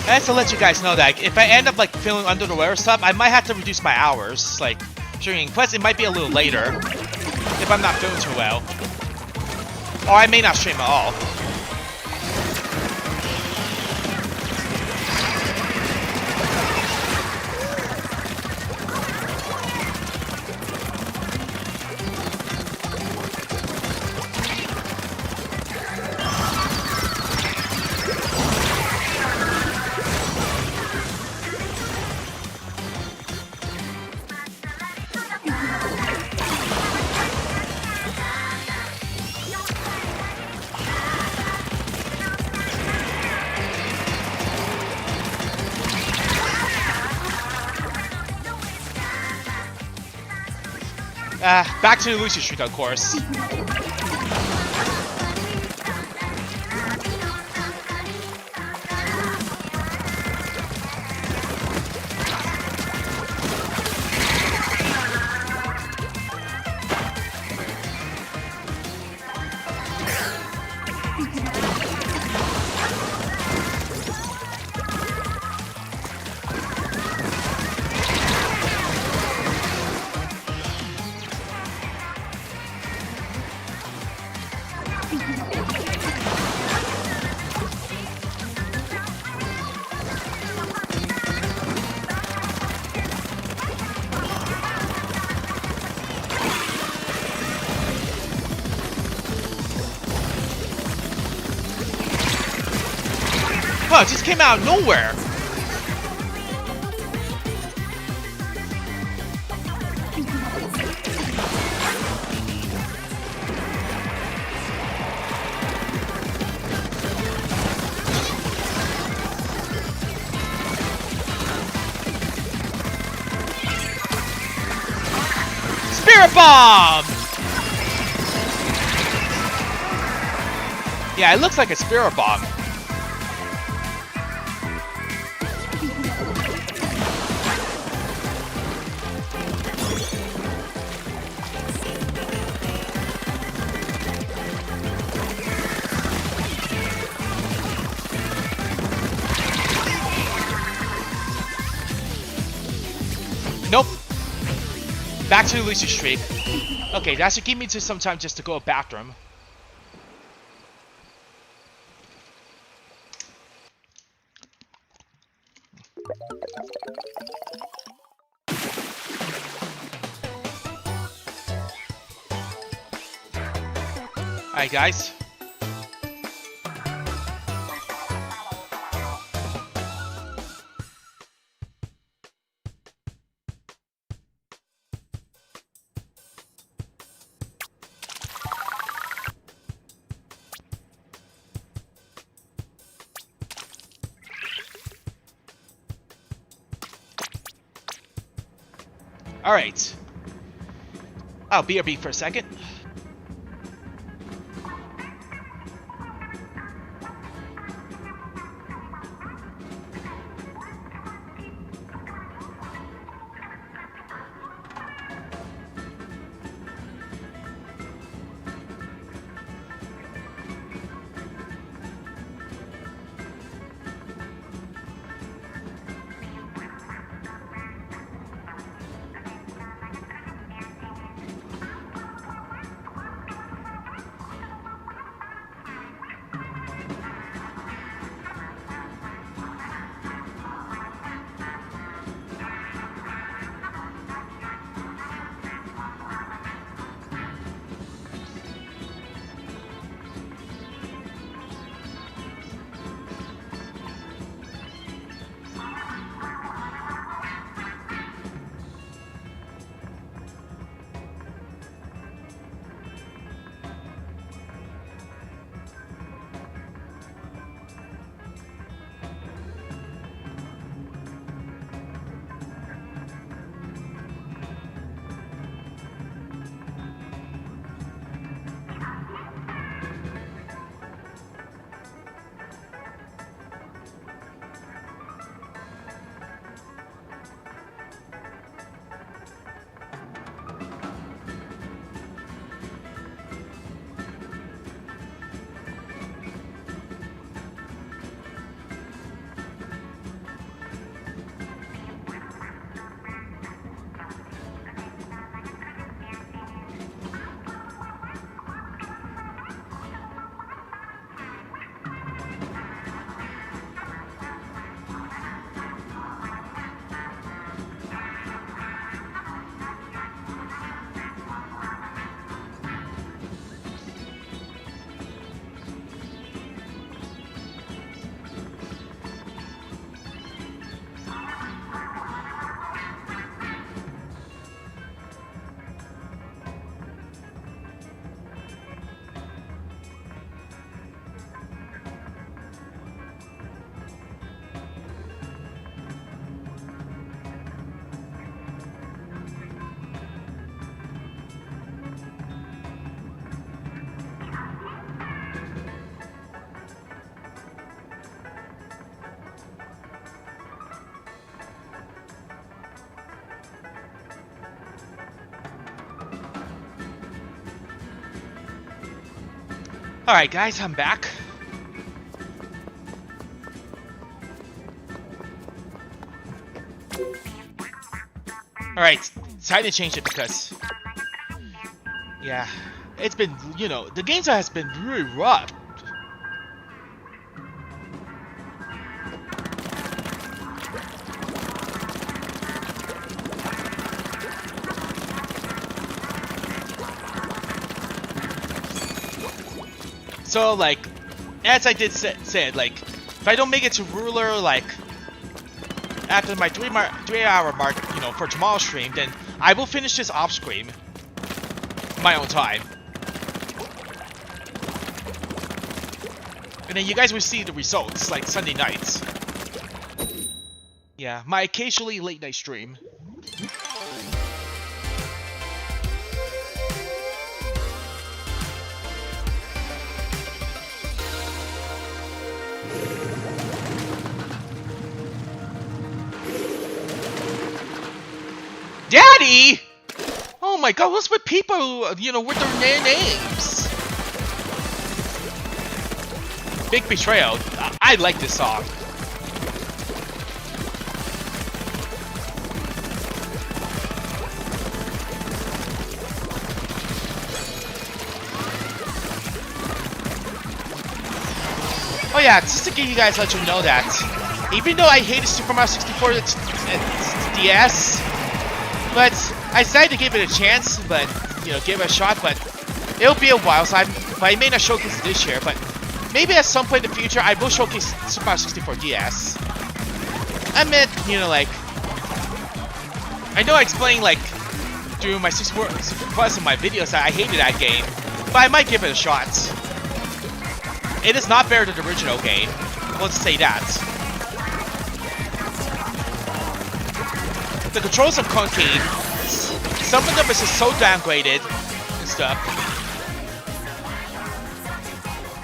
And to let you guys know that if I end up like feeling under the weather or stuff, I might have to reduce my hours, like streaming. Plus, it might be a little later if I'm not feeling too well, or I may not stream at all. Back to the Lucy Streak, of course. Oh, it just came out of nowhere. Spirit Bomb! Yeah, it looks like a Spirit Bomb. Nope. Back to the Lucy Streak. Okay, that should give me some time just to go to the bathroom. Alright, guys. Alright. I'll BRB for a second. Alright guys, I'm back. Alright, it's time to change it because... yeah, it's been, you know, the game has been really rough. So, like, as I did said, like, if I don't make it to ruler, like, after my 3-hour mark, you know, for tomorrow's stream, then I will finish this off stream my own time. And then you guys will see the results, like, Sunday nights. Yeah, my occasionally late night stream. Daddy! Oh my god, what's with people, you know, with their names? Big Betrayal. I like this song. Oh yeah, just to give you guys, let you know that even though I hated Super Mario 64 DS, but I decided to give it a chance, but, you know, give it a shot, but it'll be a while, so I may not showcase it this year, but maybe at some point in the future, I will showcase Super Mario 64 DS. I meant, you know, like, I know I explained, like, during my 64 Plus in my videos that I hated that game, but I might give it a shot. It is not better than the original game, let's say that. The controls are concave. Some of them are just so downgraded and stuff.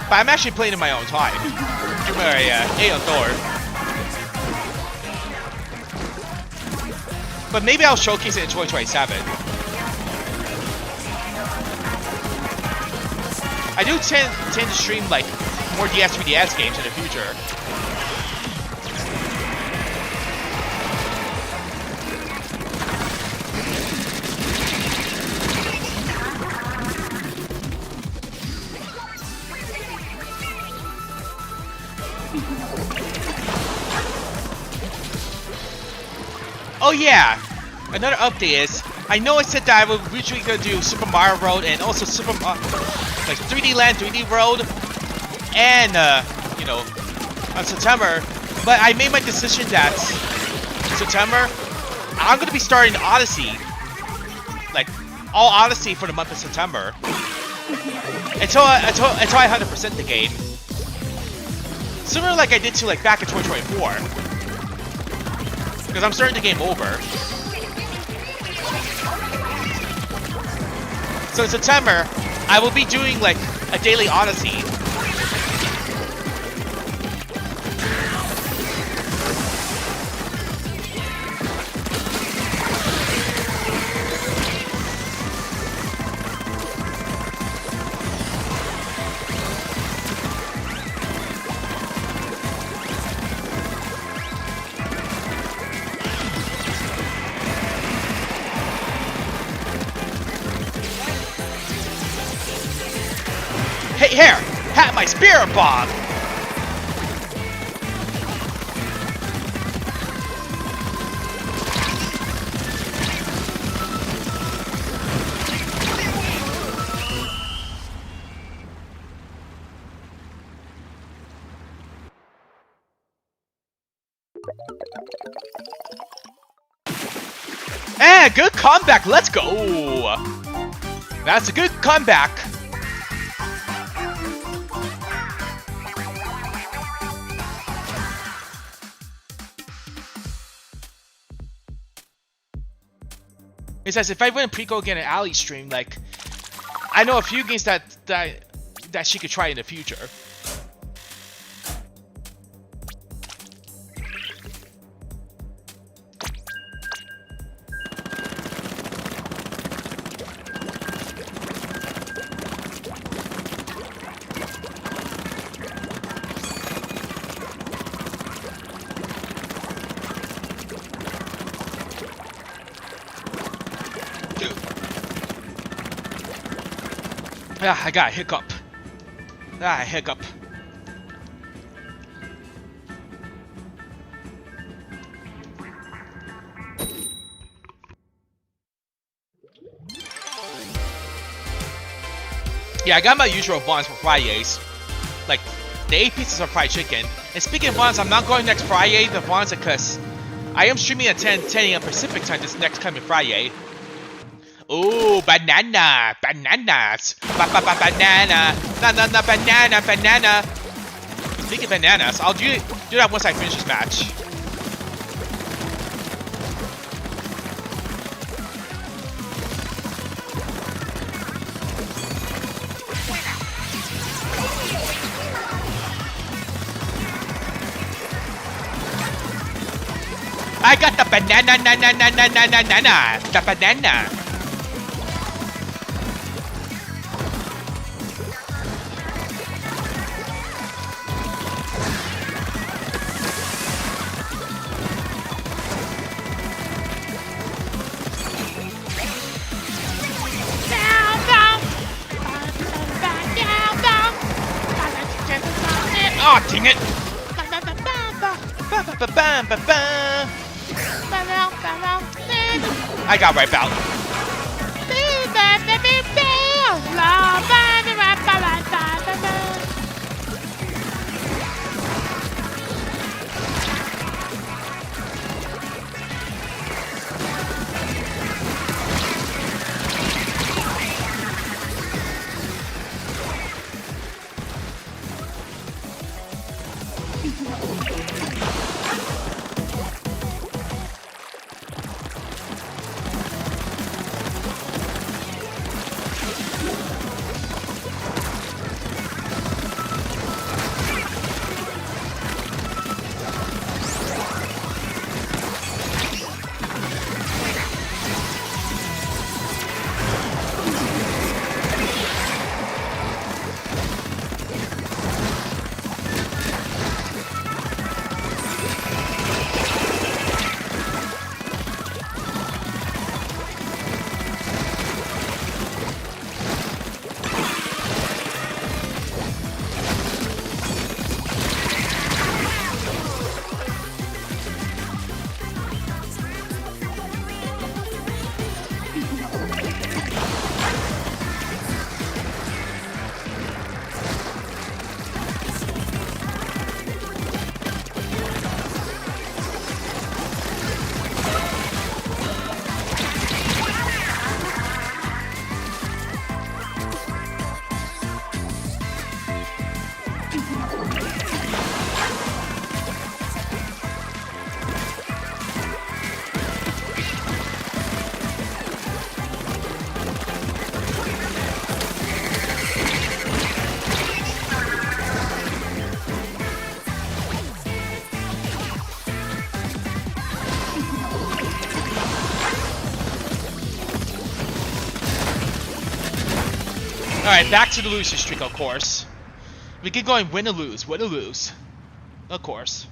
But I'm actually playing in my own time. Give me a door. But maybe I'll showcase it in 2027. I do tend to stream like more DS 3DS games in the future. Oh yeah, another update is, I know I said that I was originally gonna do Super Mario World and also Super like 3D Land, 3D World, and you know, on September, but I made my decision that September I'm gonna be starting Odyssey, like all Odyssey for the month of September, until I 100% the game, similar like I did to like back in 2024. Because I'm starting the game over. So in September, I will be doing like a daily Odyssey. Hey, here! Have my spirit bomb! And good comeback, let's go! That's a good comeback. It says if I win pre-go again an Alley stream, like I know a few games that she could try in the future. Ah, I got a hiccup. Ah, hiccup. Yeah, I got my usual buns for Fridays. Like, the 8 pieces of fried chicken. And speaking of buns, I'm not going next Friday, the buns, because I am streaming at 10 a.m. Pacific time this next coming Friday. Ooh, banana! Bananas! Banana! Na banana! Banana! Speaking of bananas, I'll do that once I finish this match. I got the banana, the banana. Oh, dang it! I got right out. Alright, back to the loser streak, of course. We get going win or lose, win or lose. Of course.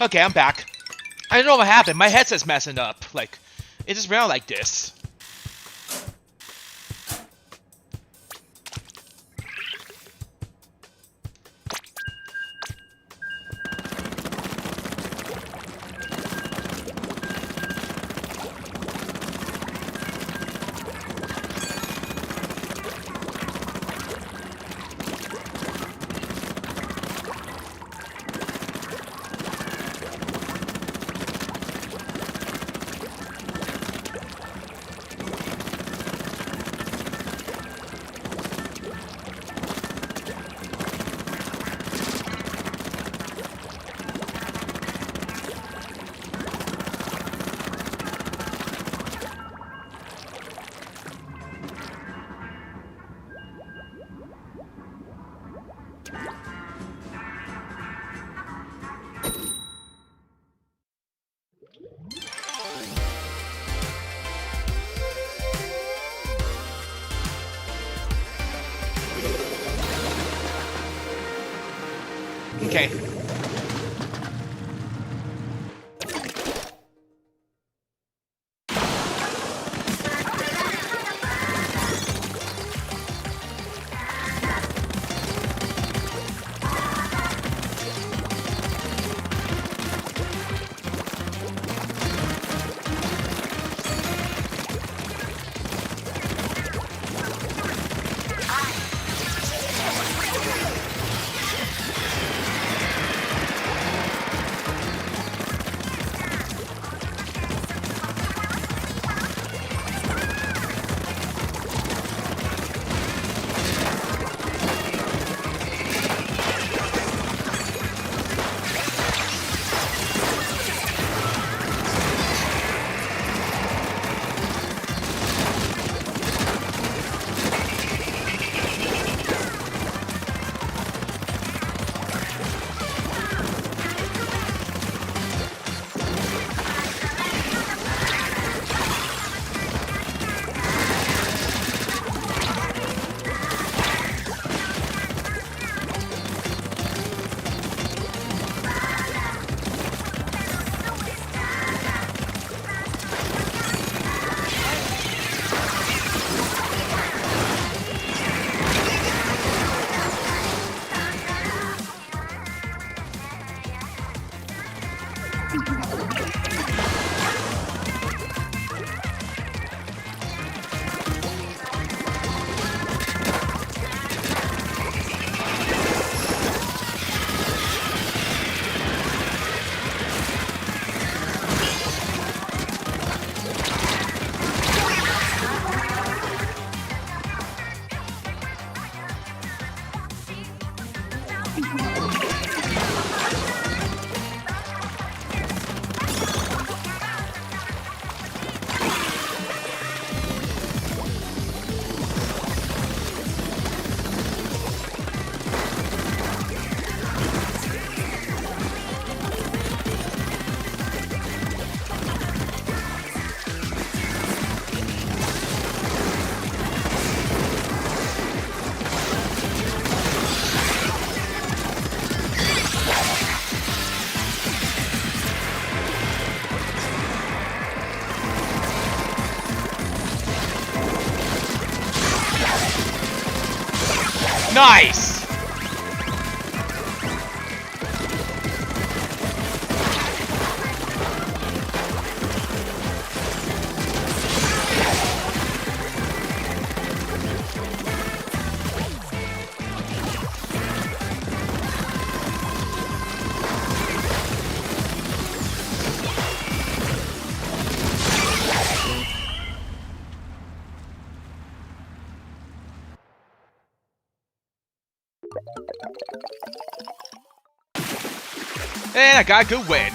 Okay, I'm back. I don't know what happened. My headset's messing up. Like, it just ran like this. Okay. Nice! And I got a good win.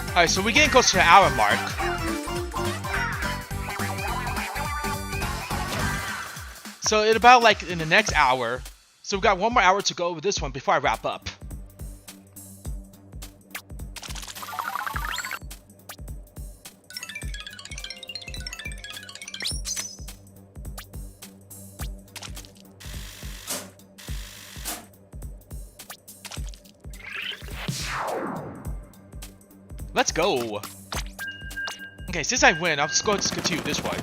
Alright, so we're getting close to the hour mark. So in about like in the next hour. So we've got one more hour to go with this one before I wrap up. Let's go. Okay, since I win, I'll just go and continue this way.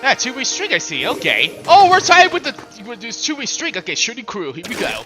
Yeah, two-way streak, I see. Okay. Oh, we're tied with this two-way streak. Okay, shooting crew. Here we go.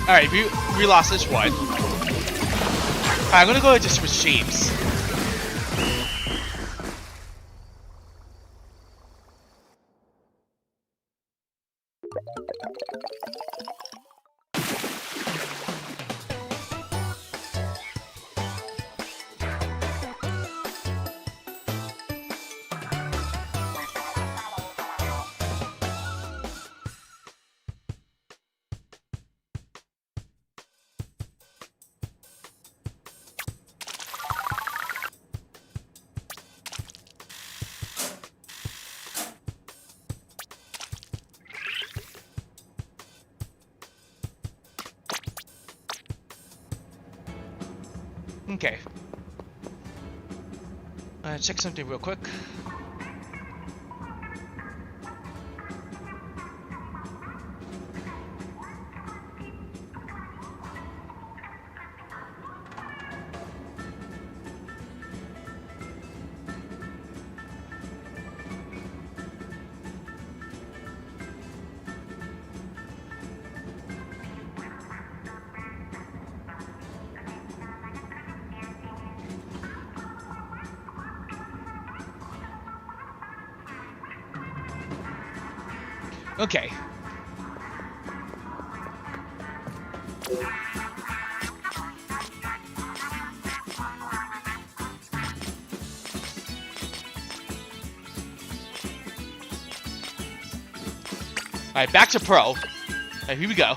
Alright, we lost this one. Alright, I'm gonna go into switch teams. Okay. Check something real quick. Okay. Alright, back to pro. Alright, here we go.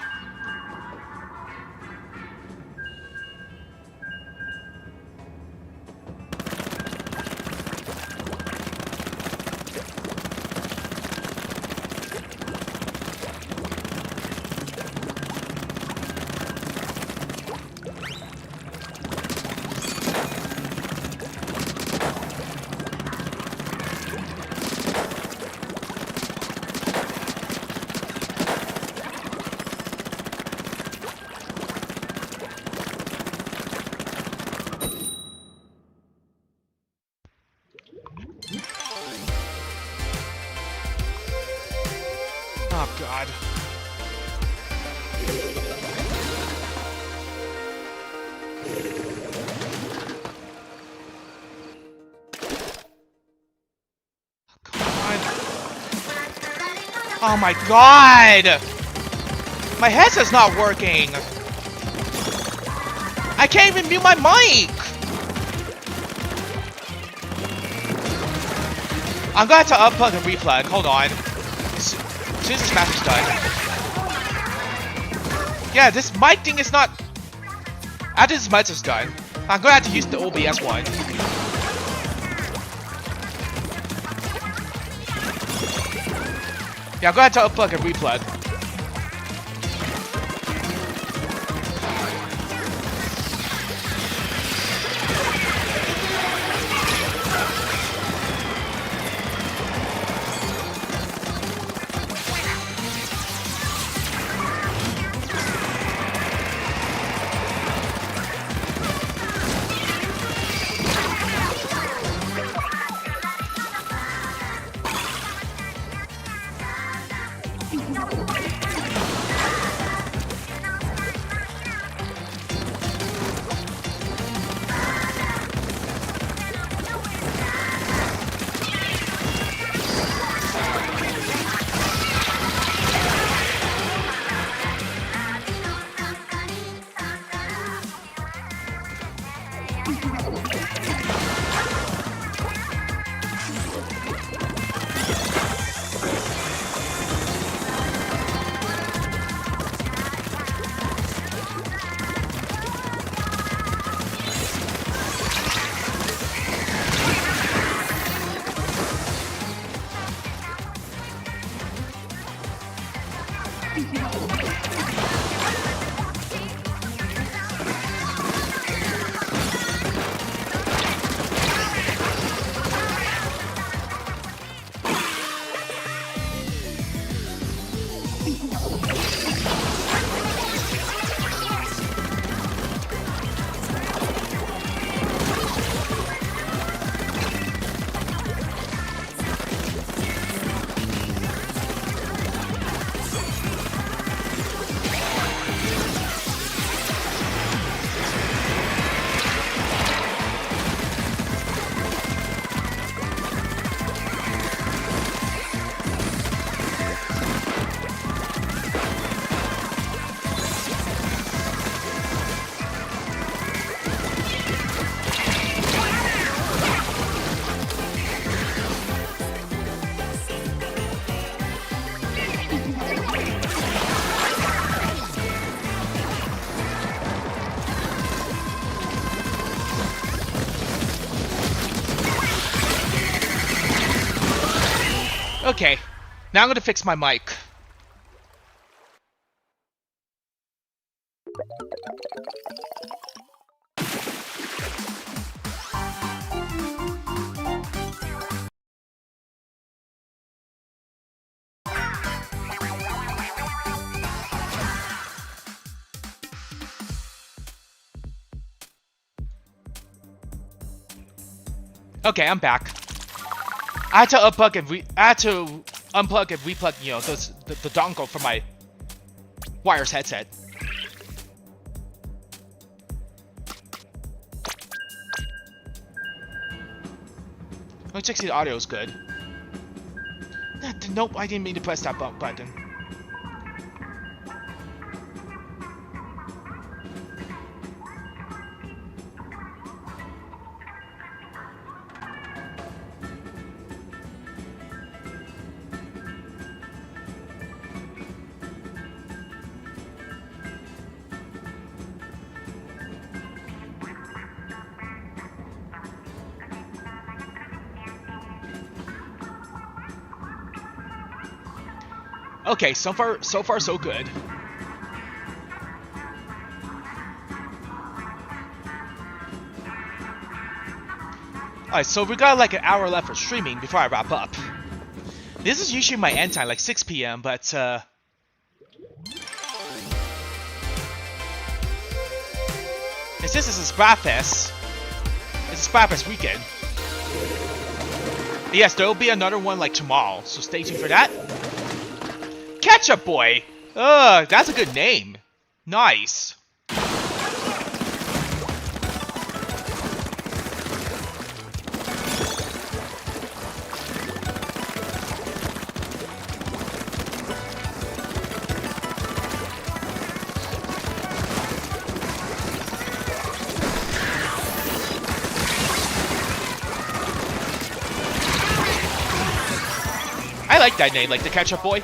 Oh, God. Oh my God! My headset's not working! I can't even mute my mic! I'm gonna have to unplug and replug. Hold on. As soon as this match is done. Yeah, this mic thing is not... After this match is done, I'm gonna have to use the OBS one. Yeah, I'm gonna have to unplug and replug. Okay, now I'm gonna fix my mic. Okay, I'm back. I had to unplug and replug, you know, the dongle from my wireless headset. Let me check see the audio is good. Nope, I didn't mean to press that button. Okay, so far so good. Alright, so we got like an hour left for streaming before I wrap up. This is usually my end time, like 6 p.m., but since this is a Splatfest, it's a Splatfest weekend. Yes, there will be another one like tomorrow, so stay tuned for that. Ketchup Boy! Ugh, that's a good name. Nice. I like that name, like the Ketchup Boy.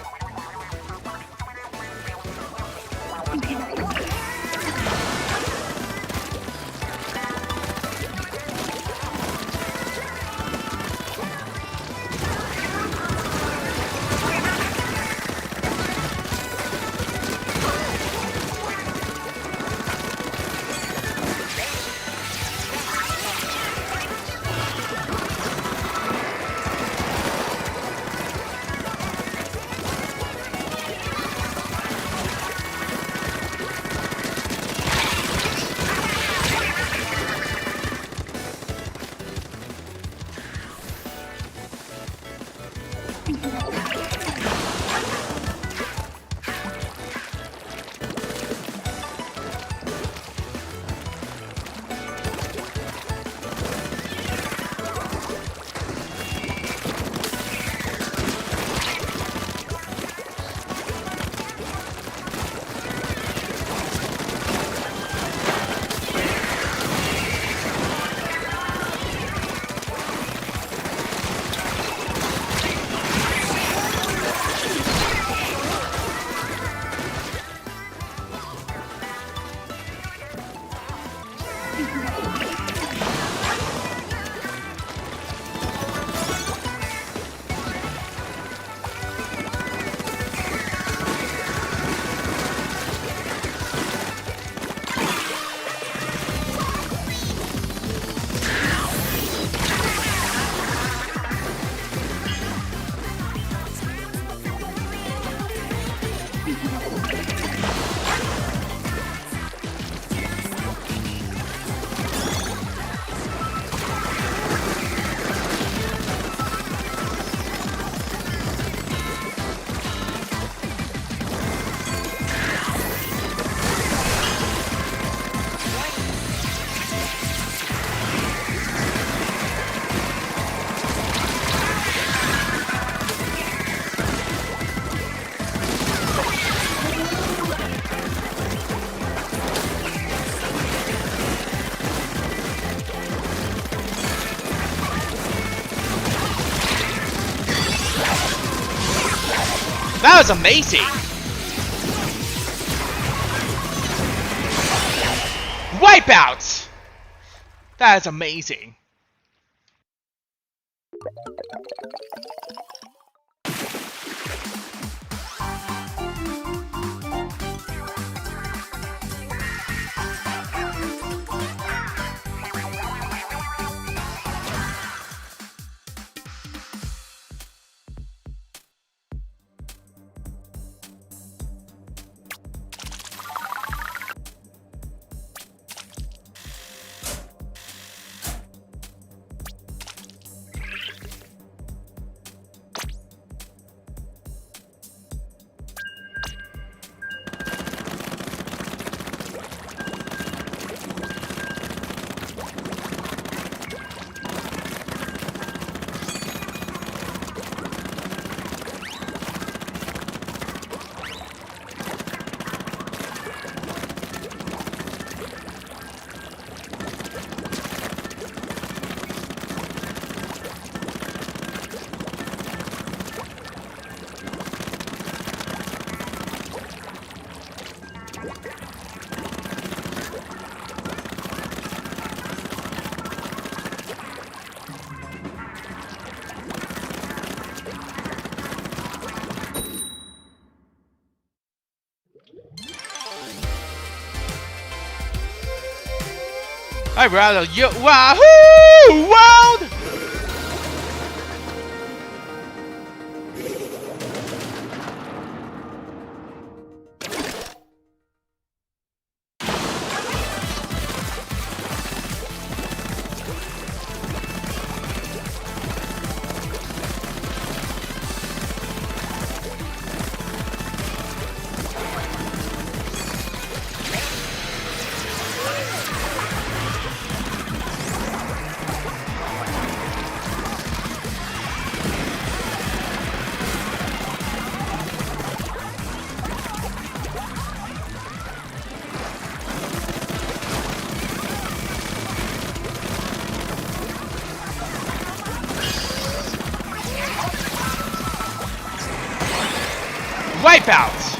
That was amazing! Wipeout! That is amazing. I'd rather you. Wahoo! World! Wipeout!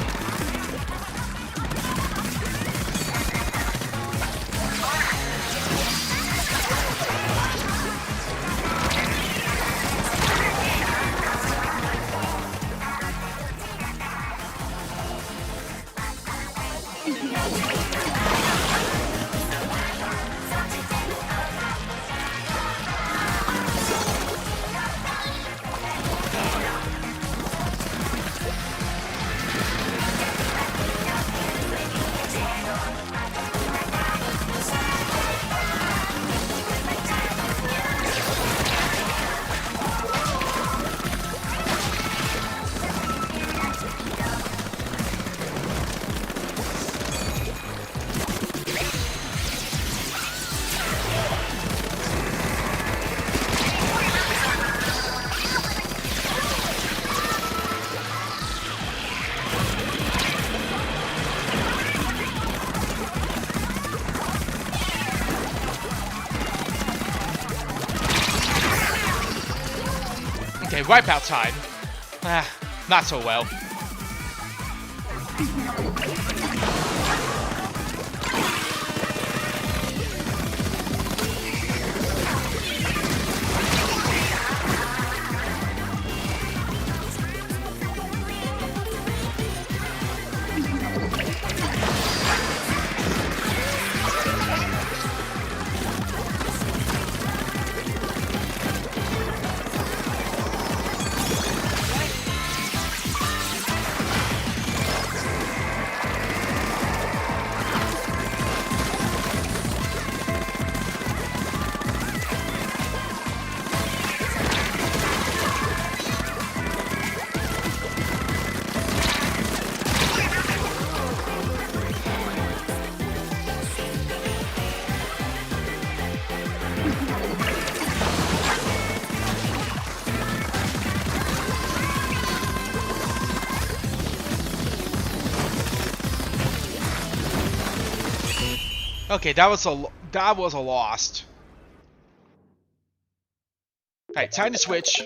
Okay, wipeout time. Ah, not so well. Okay, that was a lost. Alright, time to switch.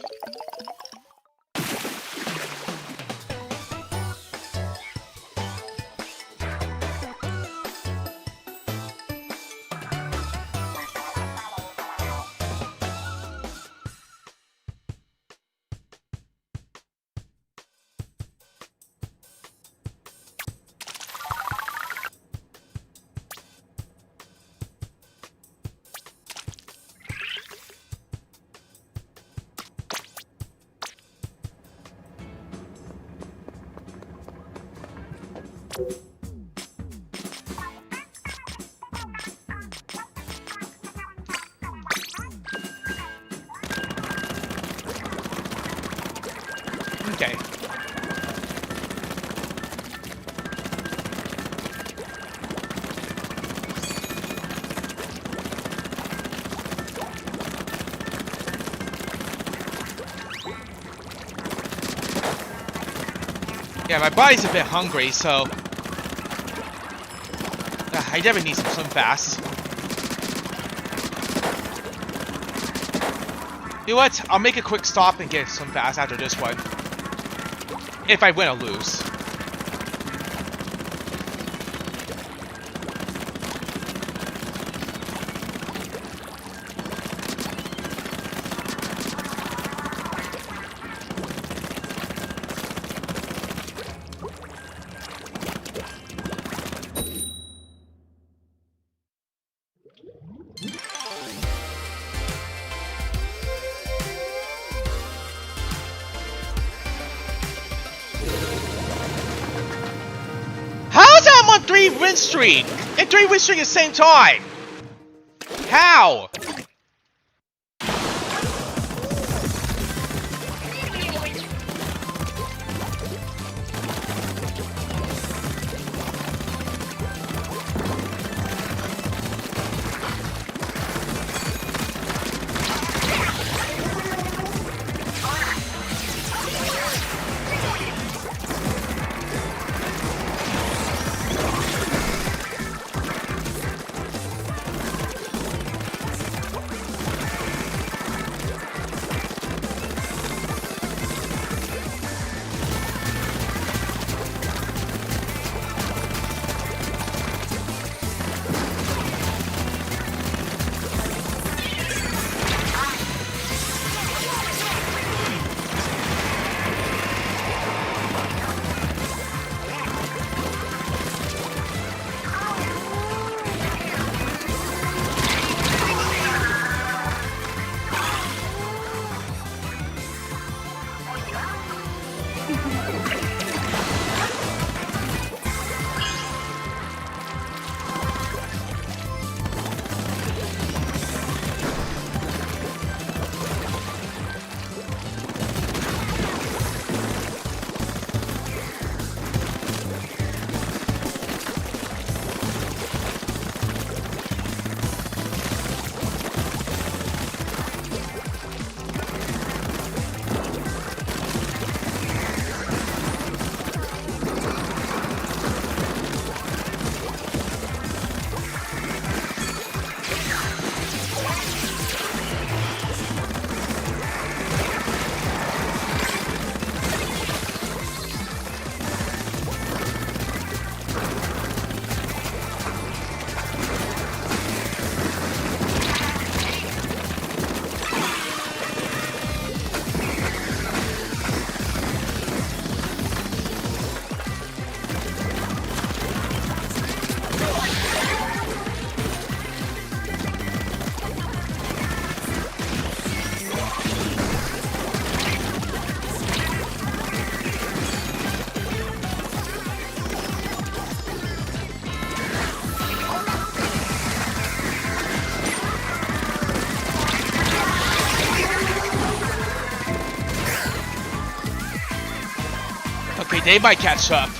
Okay. Yeah, my body's a bit hungry, so I definitely need some Slim Fast. You know what? I'll make a quick stop and get Slim Fast after this one. If I win or lose. win streak! And 3 win streak at the same time! How? Okay, they might catch up.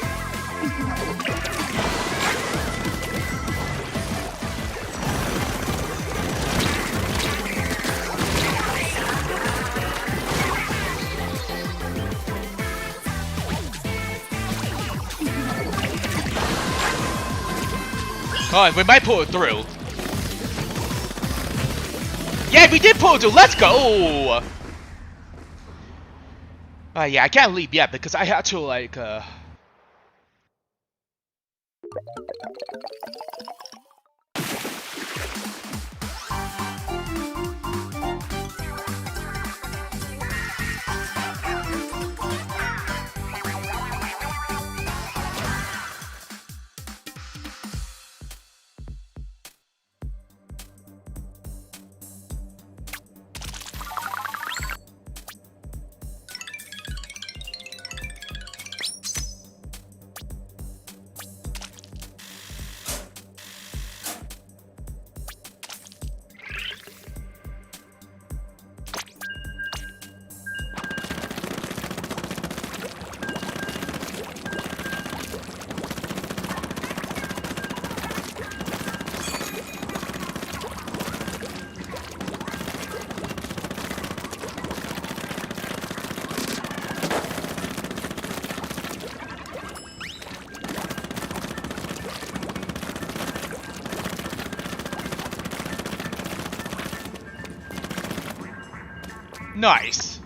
Oh, we might pull it through. Yeah, we did pull it through. Let's go. Yeah, I can't leave yet because I had to like nice.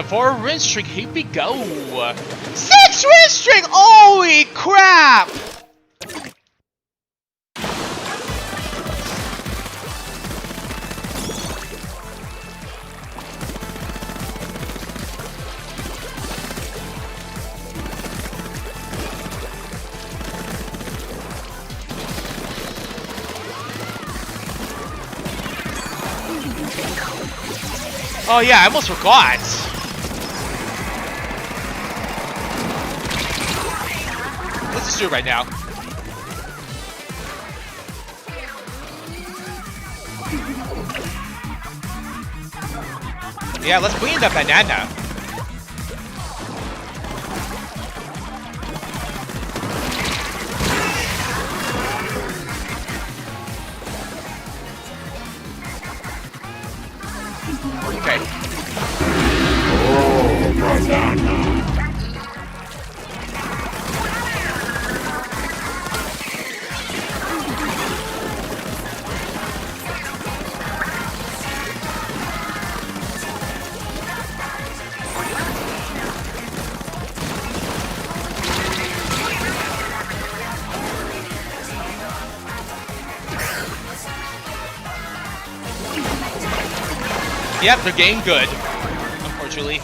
the 4-win streak. Here we go. 6-win streak. Holy crap! Oh yeah, I almost forgot. Let's just do it right now. Yeah, let's bring in the banana. Okay. Oh, banana. Yep, they're getting good, unfortunately.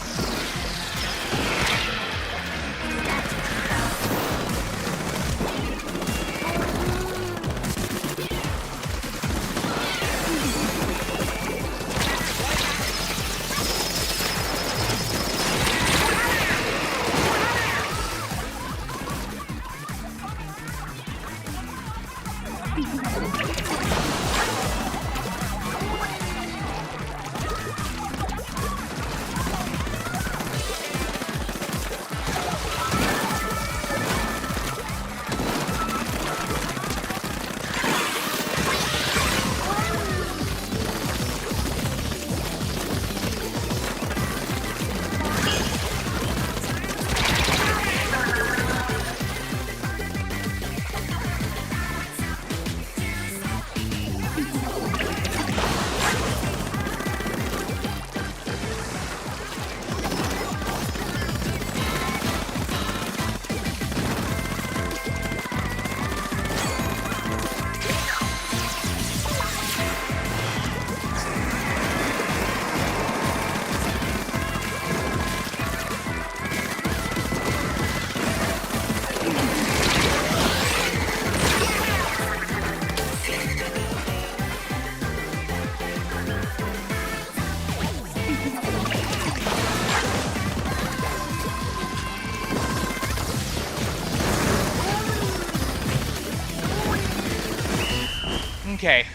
Okay.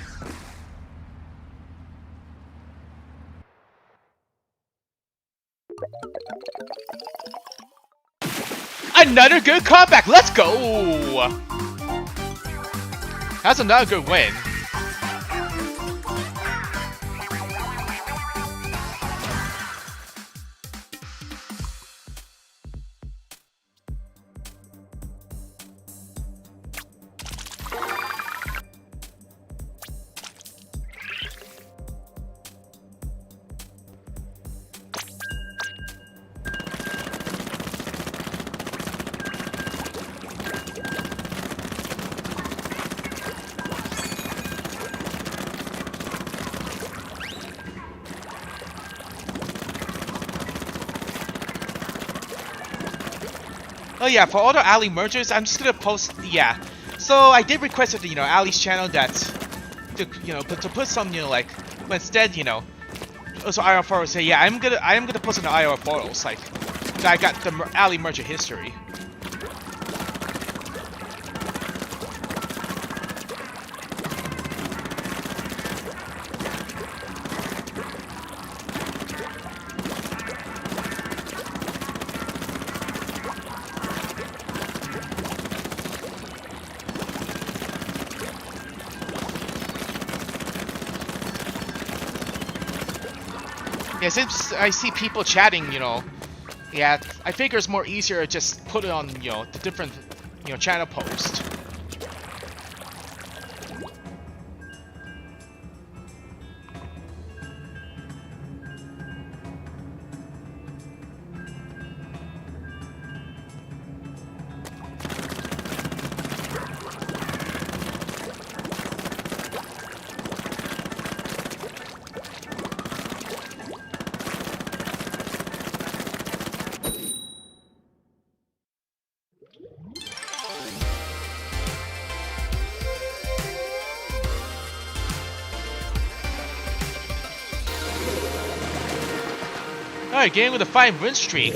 Another good comeback. Let's go. That's another good win. Oh yeah, for all the Ali mergers, I'm just gonna post. Yeah, so I did request of Ali's channel that to to put some like, but instead also IR photos. Say yeah, I'm gonna post on the IR photos like that I got the Ali merger history. Yeah, since I see people chatting, yeah, I figure it's more easier to just put it on, the different, channel post. Alright, getting with a 5-win streak.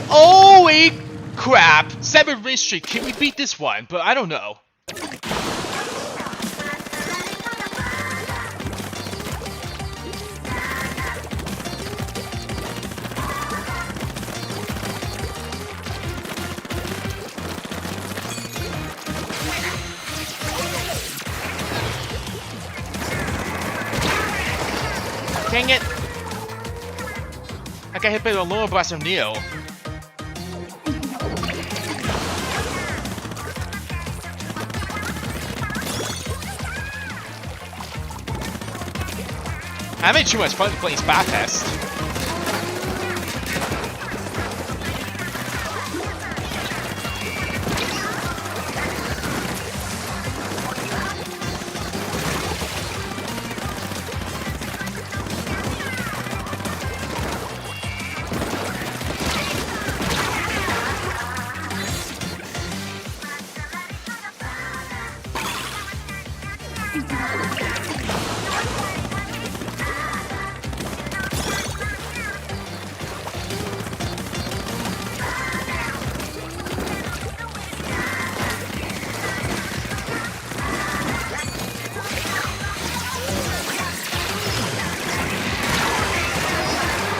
Holy crap! 7-win streak. Can we beat this one? But I don't know. Dang it! I got hit by the lower blast of Neo. I made too much fun playing Splatfest.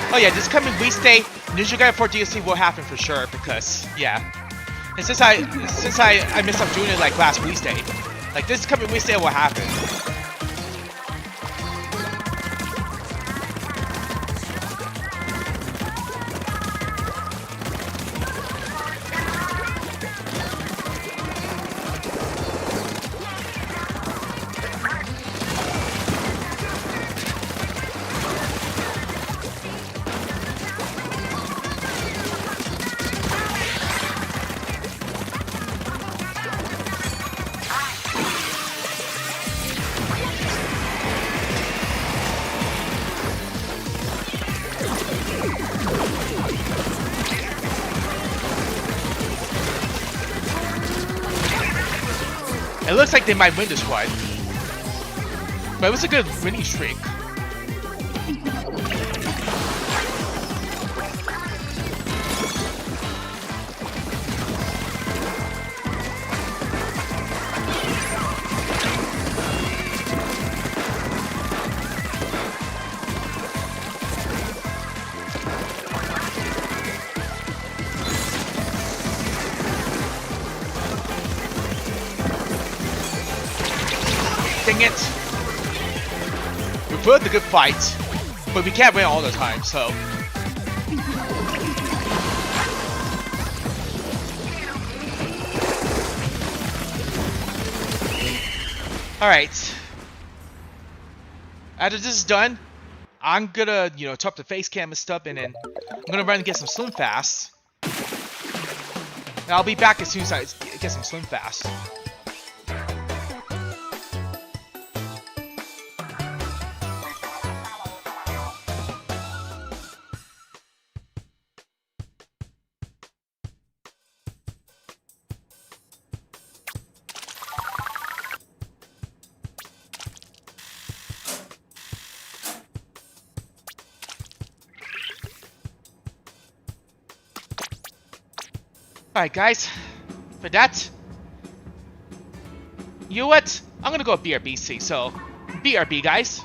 Oh yeah, this coming Wednesday, Ninja Gaiden 4 DLC will happen for sure because yeah. And since I missed out doing it like last Wednesday, like this coming Wednesday will happen. It looks like they might win this one. But it was a good winning streak. Dang it! We put up a good fight, but we can't win all the time, so... Alright. After this is done, I'm gonna, top the face cam and stuff, and then I'm gonna run and get some Slim Fast. And I'll be back as soon as I get some Slim Fast. Alright guys, for that, you know what? I'm gonna go BRBC, so BRB guys.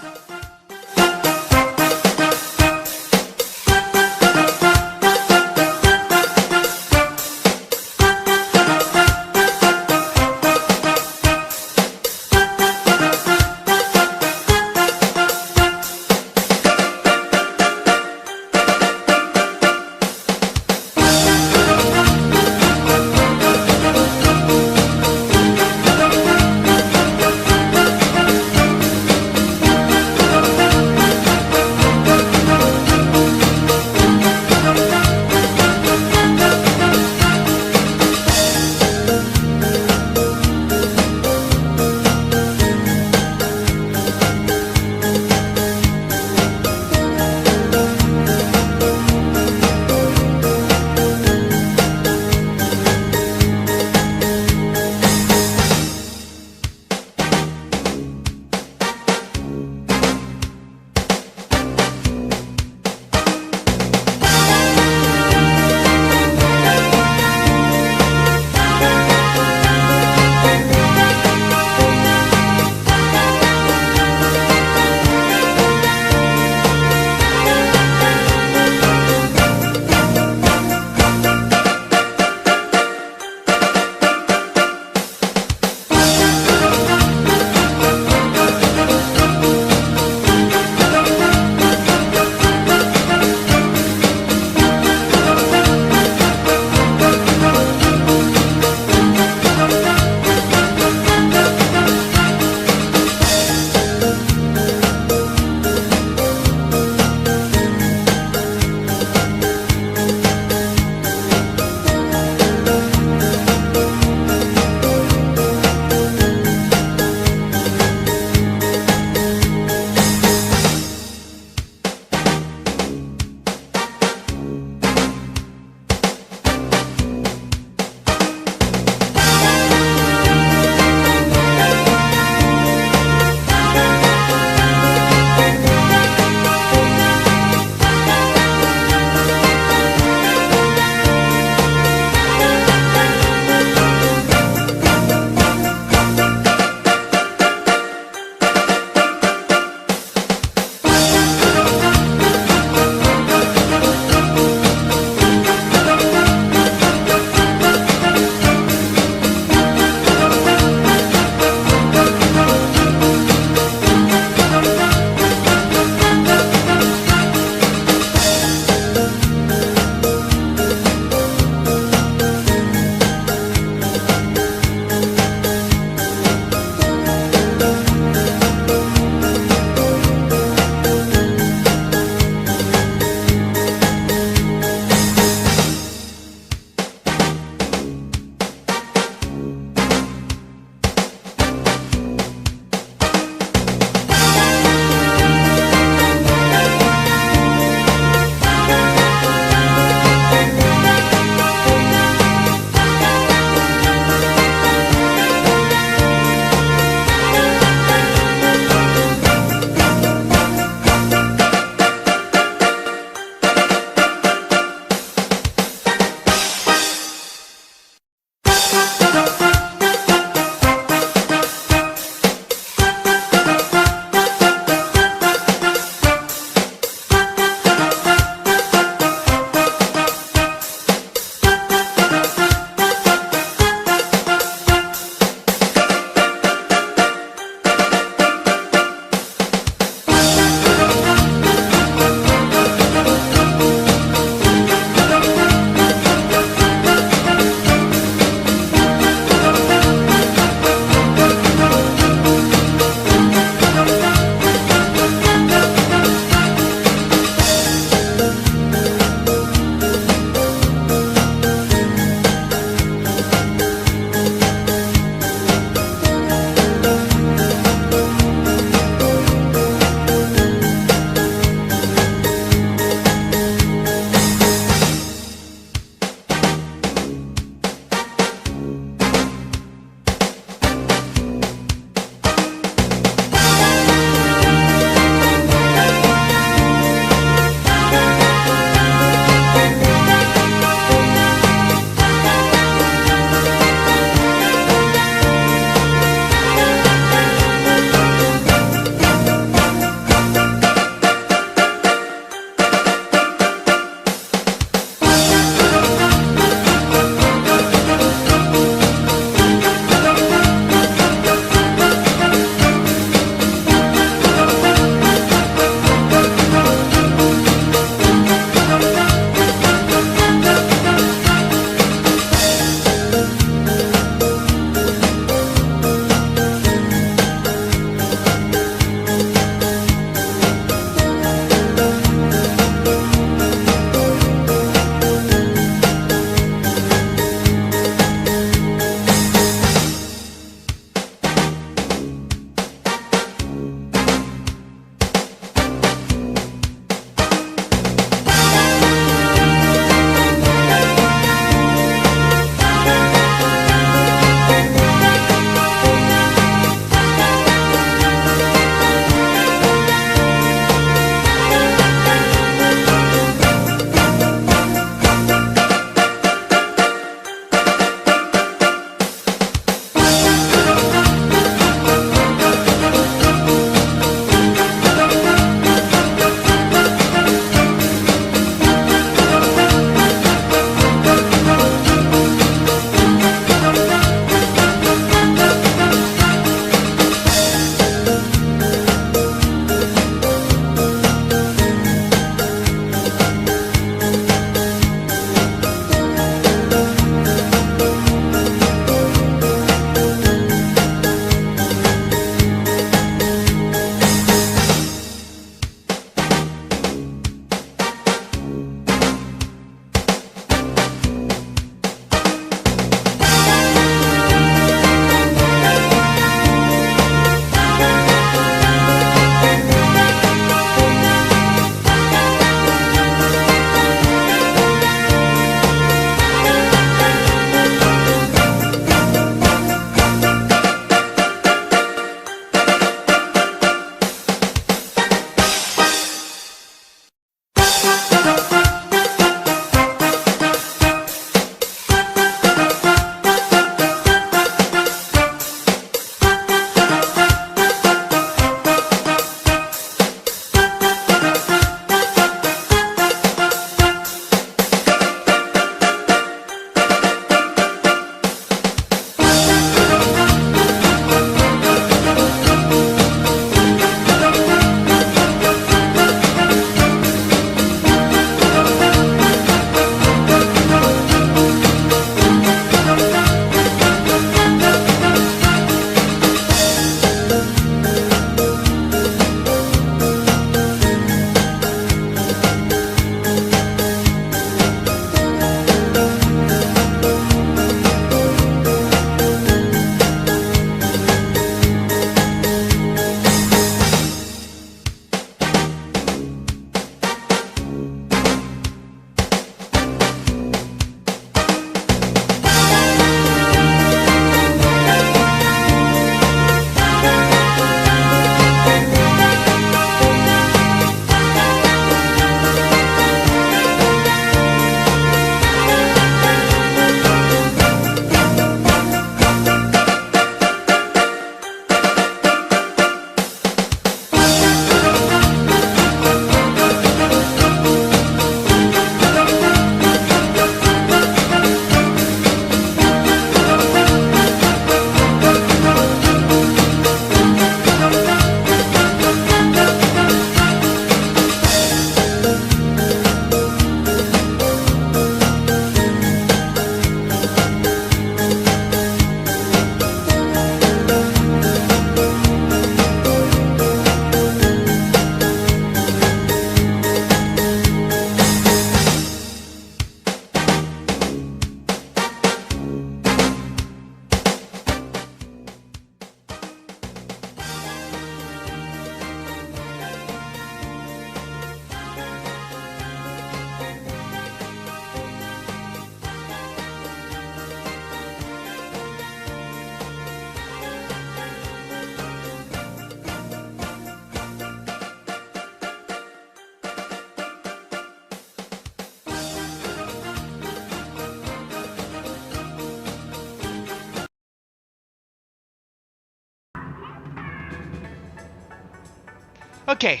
Okay,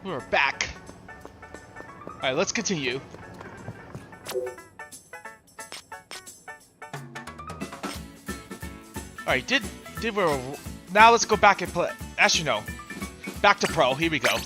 we're back. Alright, let's continue. Alright, did we... Now let's go back and play... Actually, no. Back to Pro, here we go.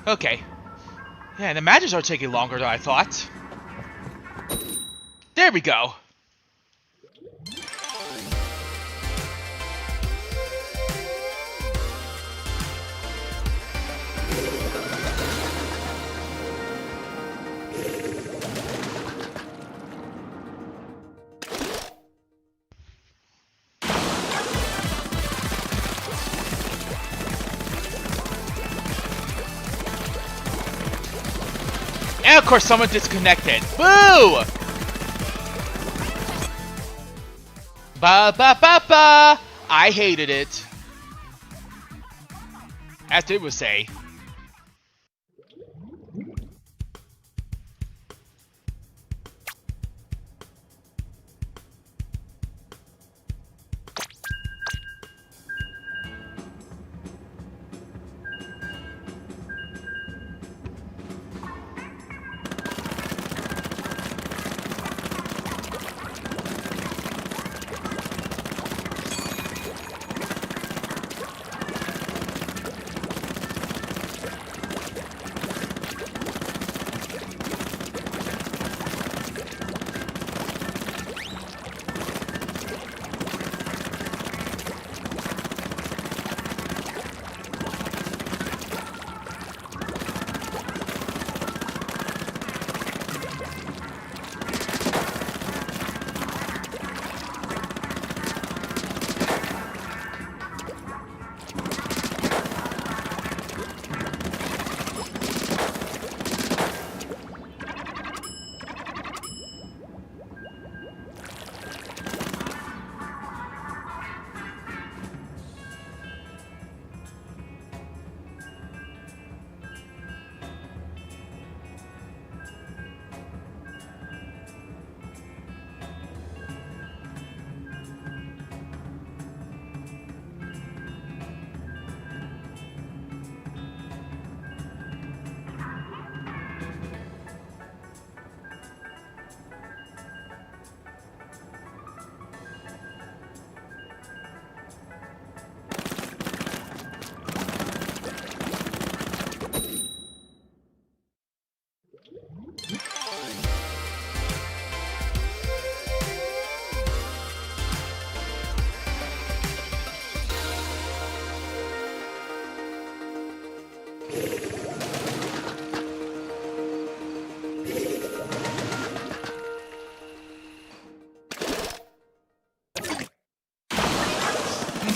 Okay. Yeah, the matches are taking longer than I thought. There we go. And of course, someone disconnected. Boo! Ba ba ba ba! I hated it. As they would say.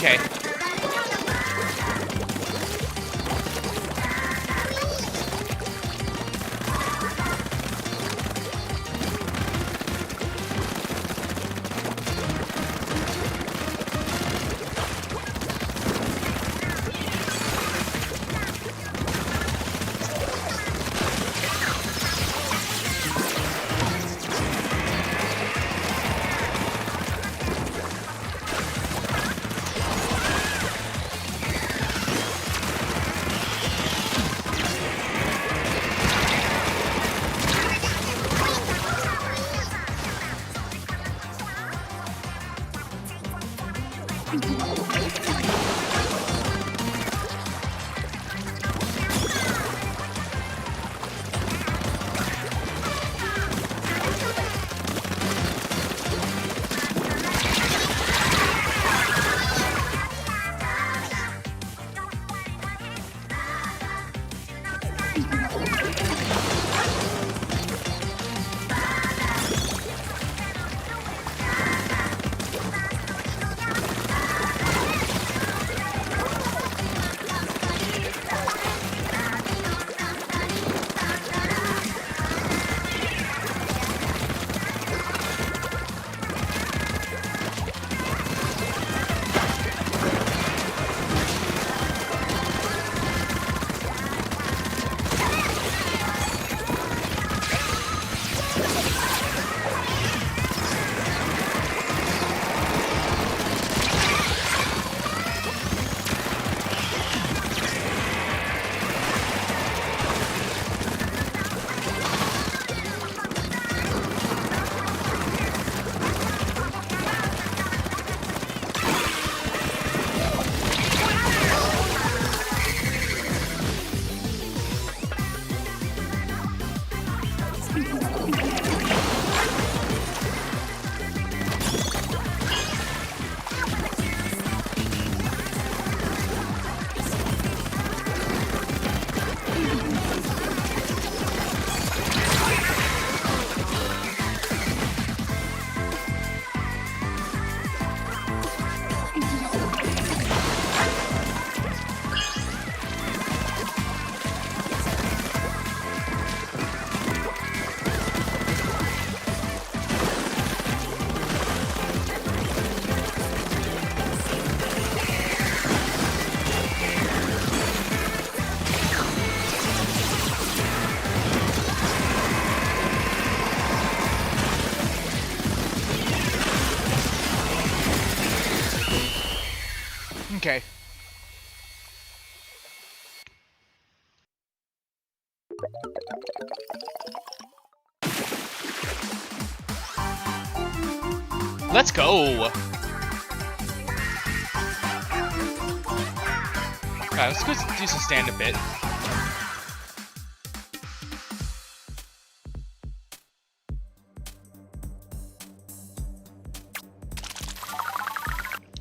Okay. Okay. Let's go. Alright, let's go do some stand a bit.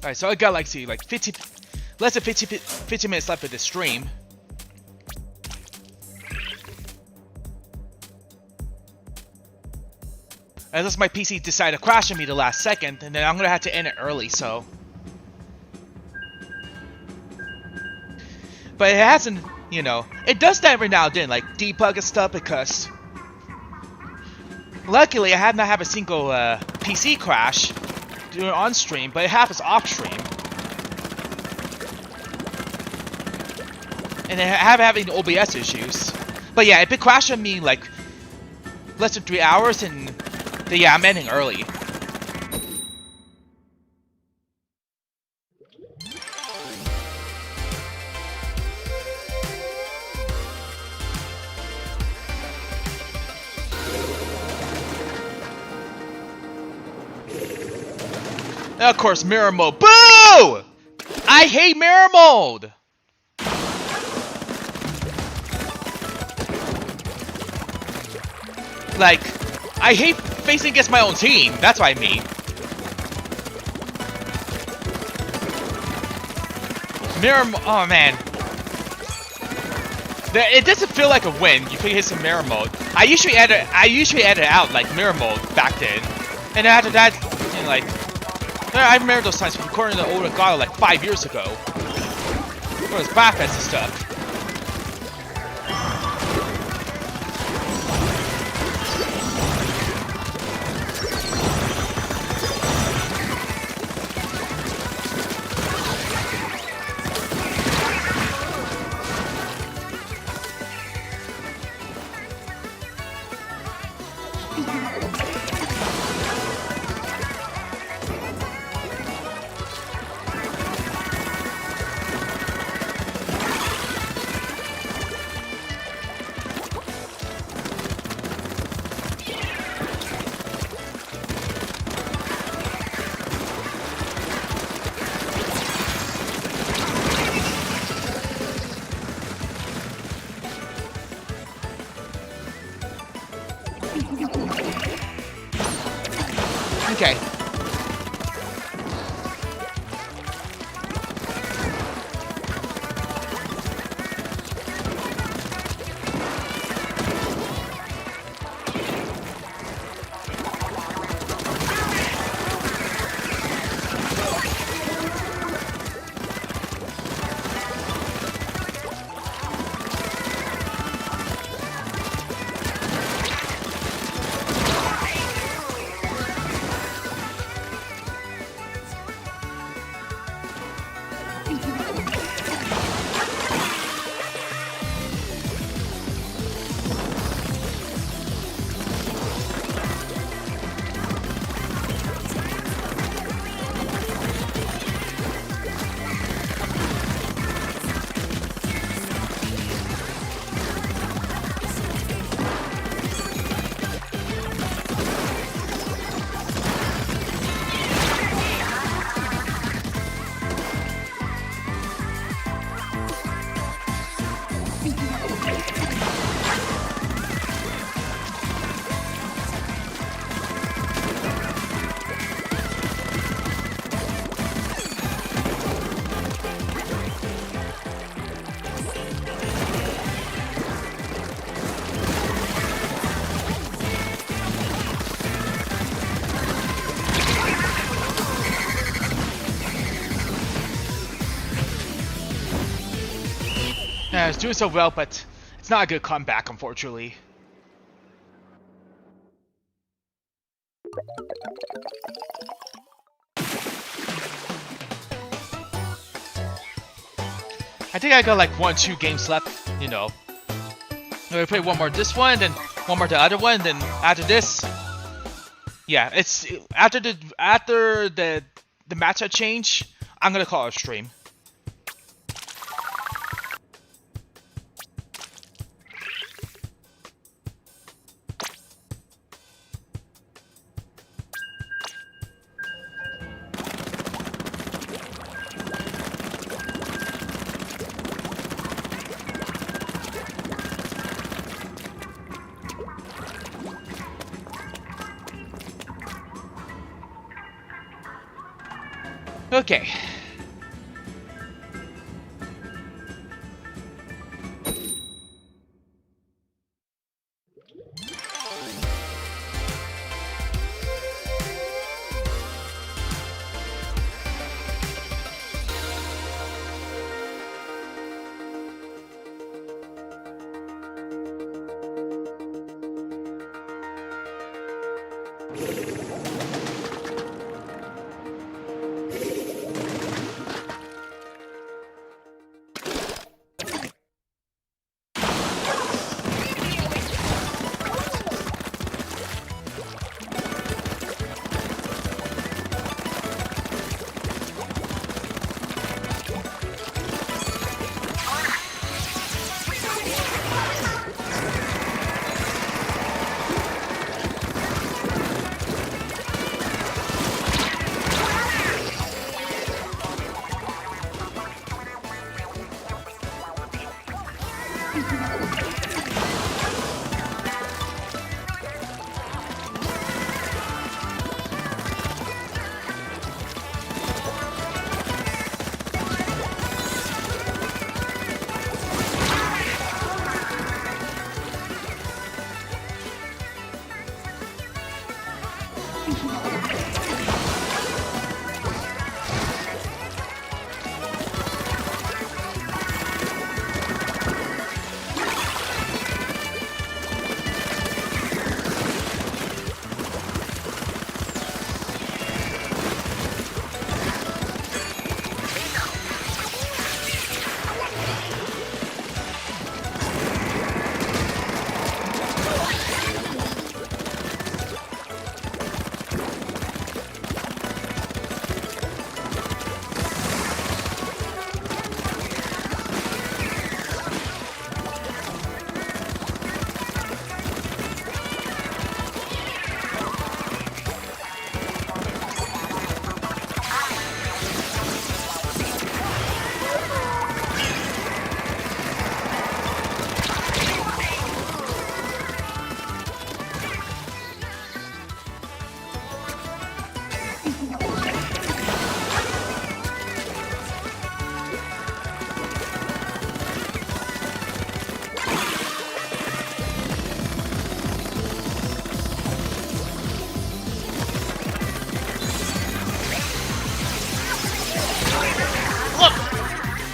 Alright, so I got like 50, less than 50 minutes left of this stream. Unless my PC decided to crash on me the last second, and then I'm gonna have to end it early, so. But it hasn't, you know, it does that every now and then, like debug and stuff, because luckily I have not had a single PC crash during on stream, but it happens off stream. And I have having OBS issues. But yeah, if it crashed on me like less than 3 hours, and then yeah, I'm ending early. And of course, mirror mode. Boo! I hate mirror mode! Like, I hate facing against my own team. That's what I mean. Mirror mode. Oh man. It doesn't feel like a win. You can hit some mirror mode. I usually edit out like mirror mode back then. And after that, you know, like, I remember those times from recording the older God like 5 years ago. It was Springfest and stuff. Okay. Yeah, it's doing so well, but it's not a good comeback, unfortunately. I think I got like 1-2 games left, you know. I'm gonna play one more this one, then one more the other one, then after this, yeah, it's after the matchup change, I'm gonna call it a stream. Okay.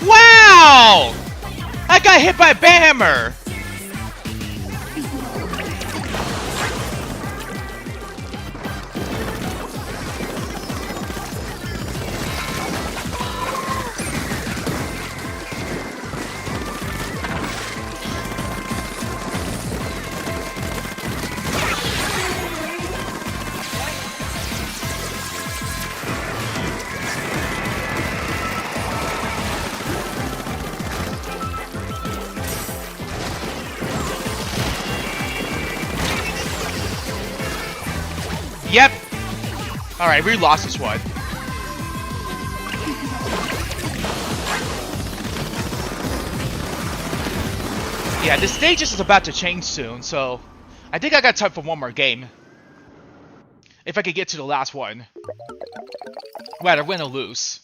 Wow! I got hit by a hammer! Yep. Alright, we lost this one. Yeah, the stage is about to change soon, so I think I got time for one more game. If I could get to the last one. Whether win or lose.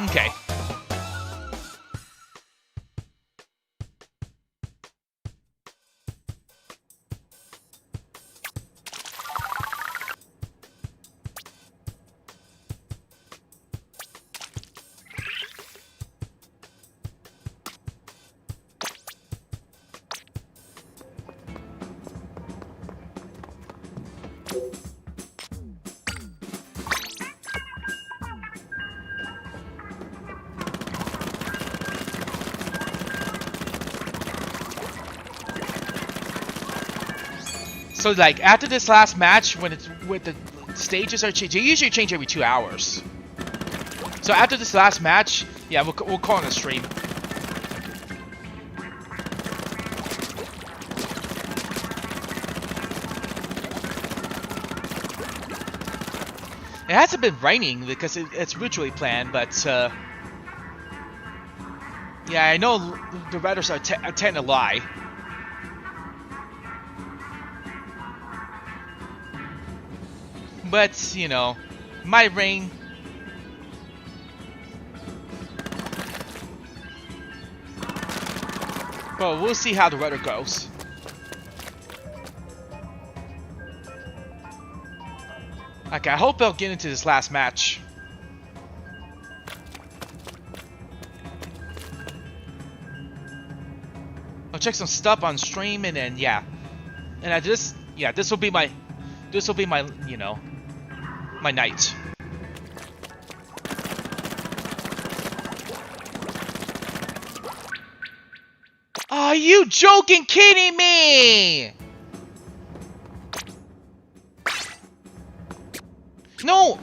Okay. So like after this last match, when the stages are changed, they usually change every 2 hours. So after this last match, yeah, we'll call it a stream. It hasn't been raining because it's ritually planned, but Yeah, I know the Redders tend to lie. But, you know, my reign... But we'll see how the Redder goes. Okay, I hope they'll get into this last match. I'll check some stuff on stream and then yeah. And this will be my you know, my night. Are you joking, kidding me? No!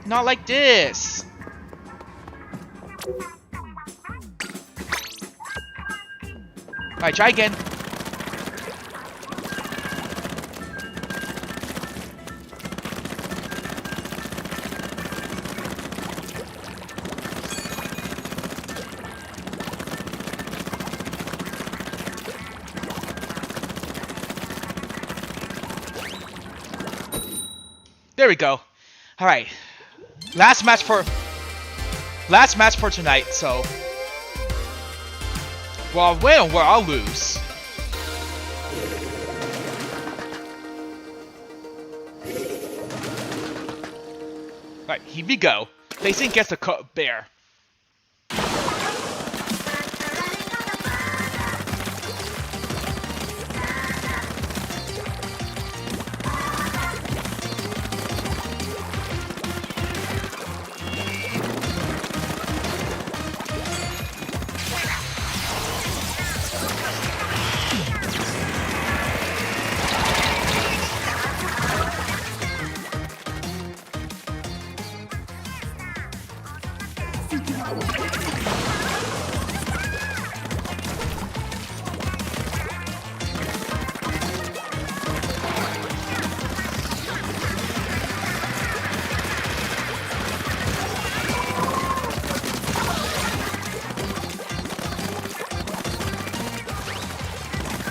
Not like this. Alright, try again. There we go. All right. Last match for tonight, so well, I'll win or I'll lose. All right, here we go. Facing against the bear.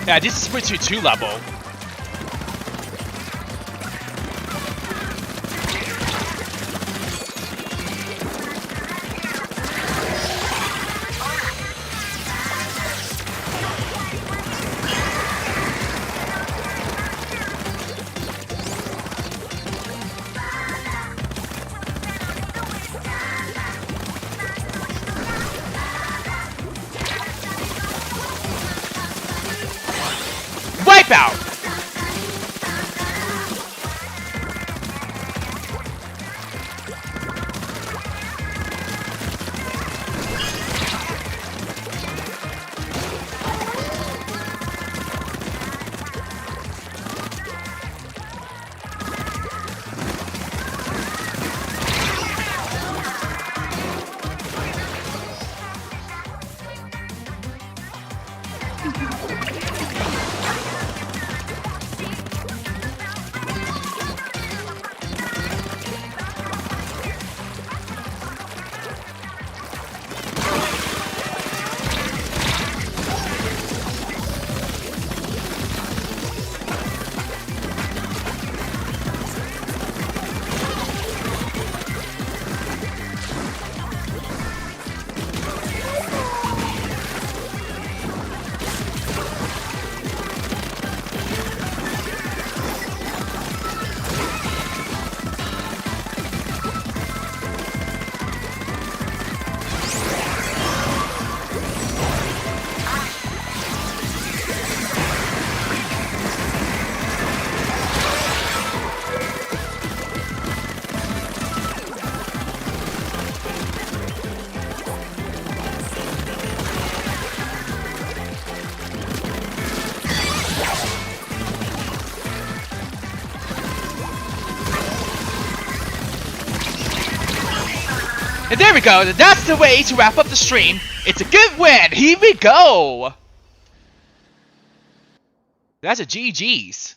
Yeah, this is Splatoon 2 level. Wipeout! And there we go. That's the way to wrap up the stream. It's a good win. Here we go. That's a GG's.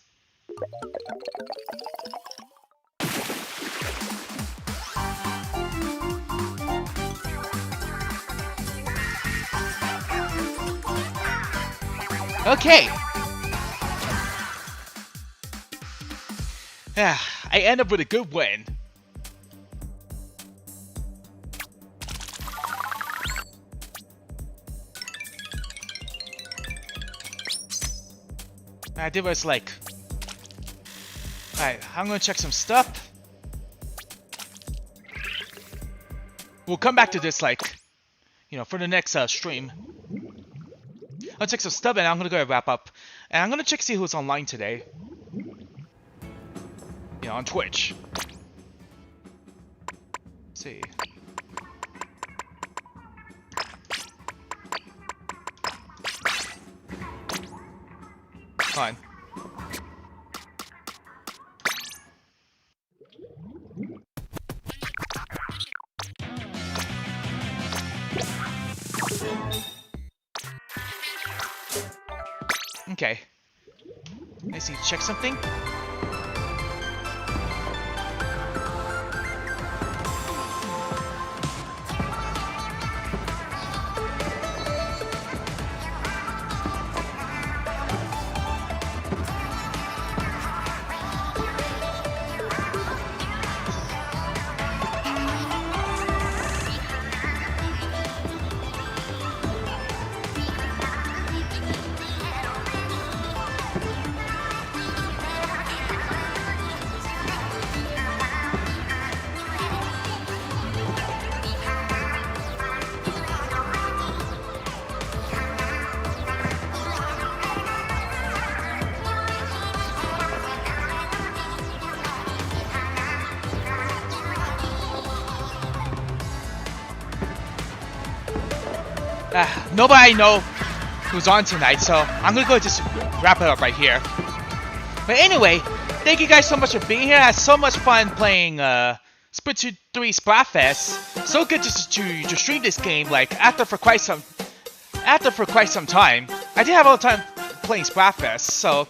Okay. I end up with a good win. I did was like, alright, I'm gonna check some stuff. We'll come back to this like, you know, for the next stream. I'll check some stuff and I'm gonna go wrap up. And I'm gonna check see who's online today. You know, on Twitch. Let's see. Fine. Okay. I see. Check something. Nobody know who's on tonight, so I'm gonna go just wrap it up right here. But anyway, thank you guys so much for being here. I had so much fun playing Splatoon 3 Splatfest. So good to stream this game like after for quite some time. I did have all the time playing Splatfest, so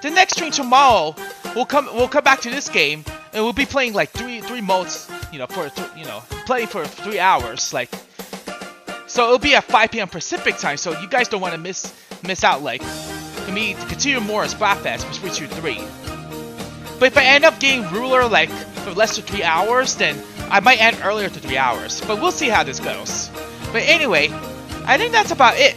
the next stream tomorrow we'll come back to this game and we'll be playing like three modes, you know, playing for 3 hours like. So it'll be at 5 p.m. Pacific time, so you guys don't want to miss out, like, for me to continue more on Splatfest with Splatoon 3. But if I end up getting ruler, like, for less than 3 hours, then I might end earlier to 3 hours. But we'll see how this goes. But anyway, I think that's about it.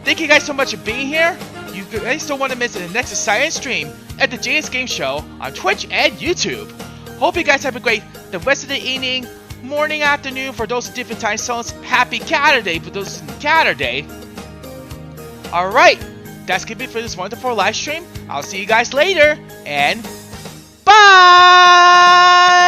Thank you guys so much for being here. You guys don't want to miss the next exciting stream at the JSGames show on Twitch and YouTube. Hope you guys have a great the rest of the evening, morning, afternoon for those different time zones. Happy Canada Day for those in Canada Day. Alright, that's gonna be for this wonderful live stream. I'll see you guys later, and bye!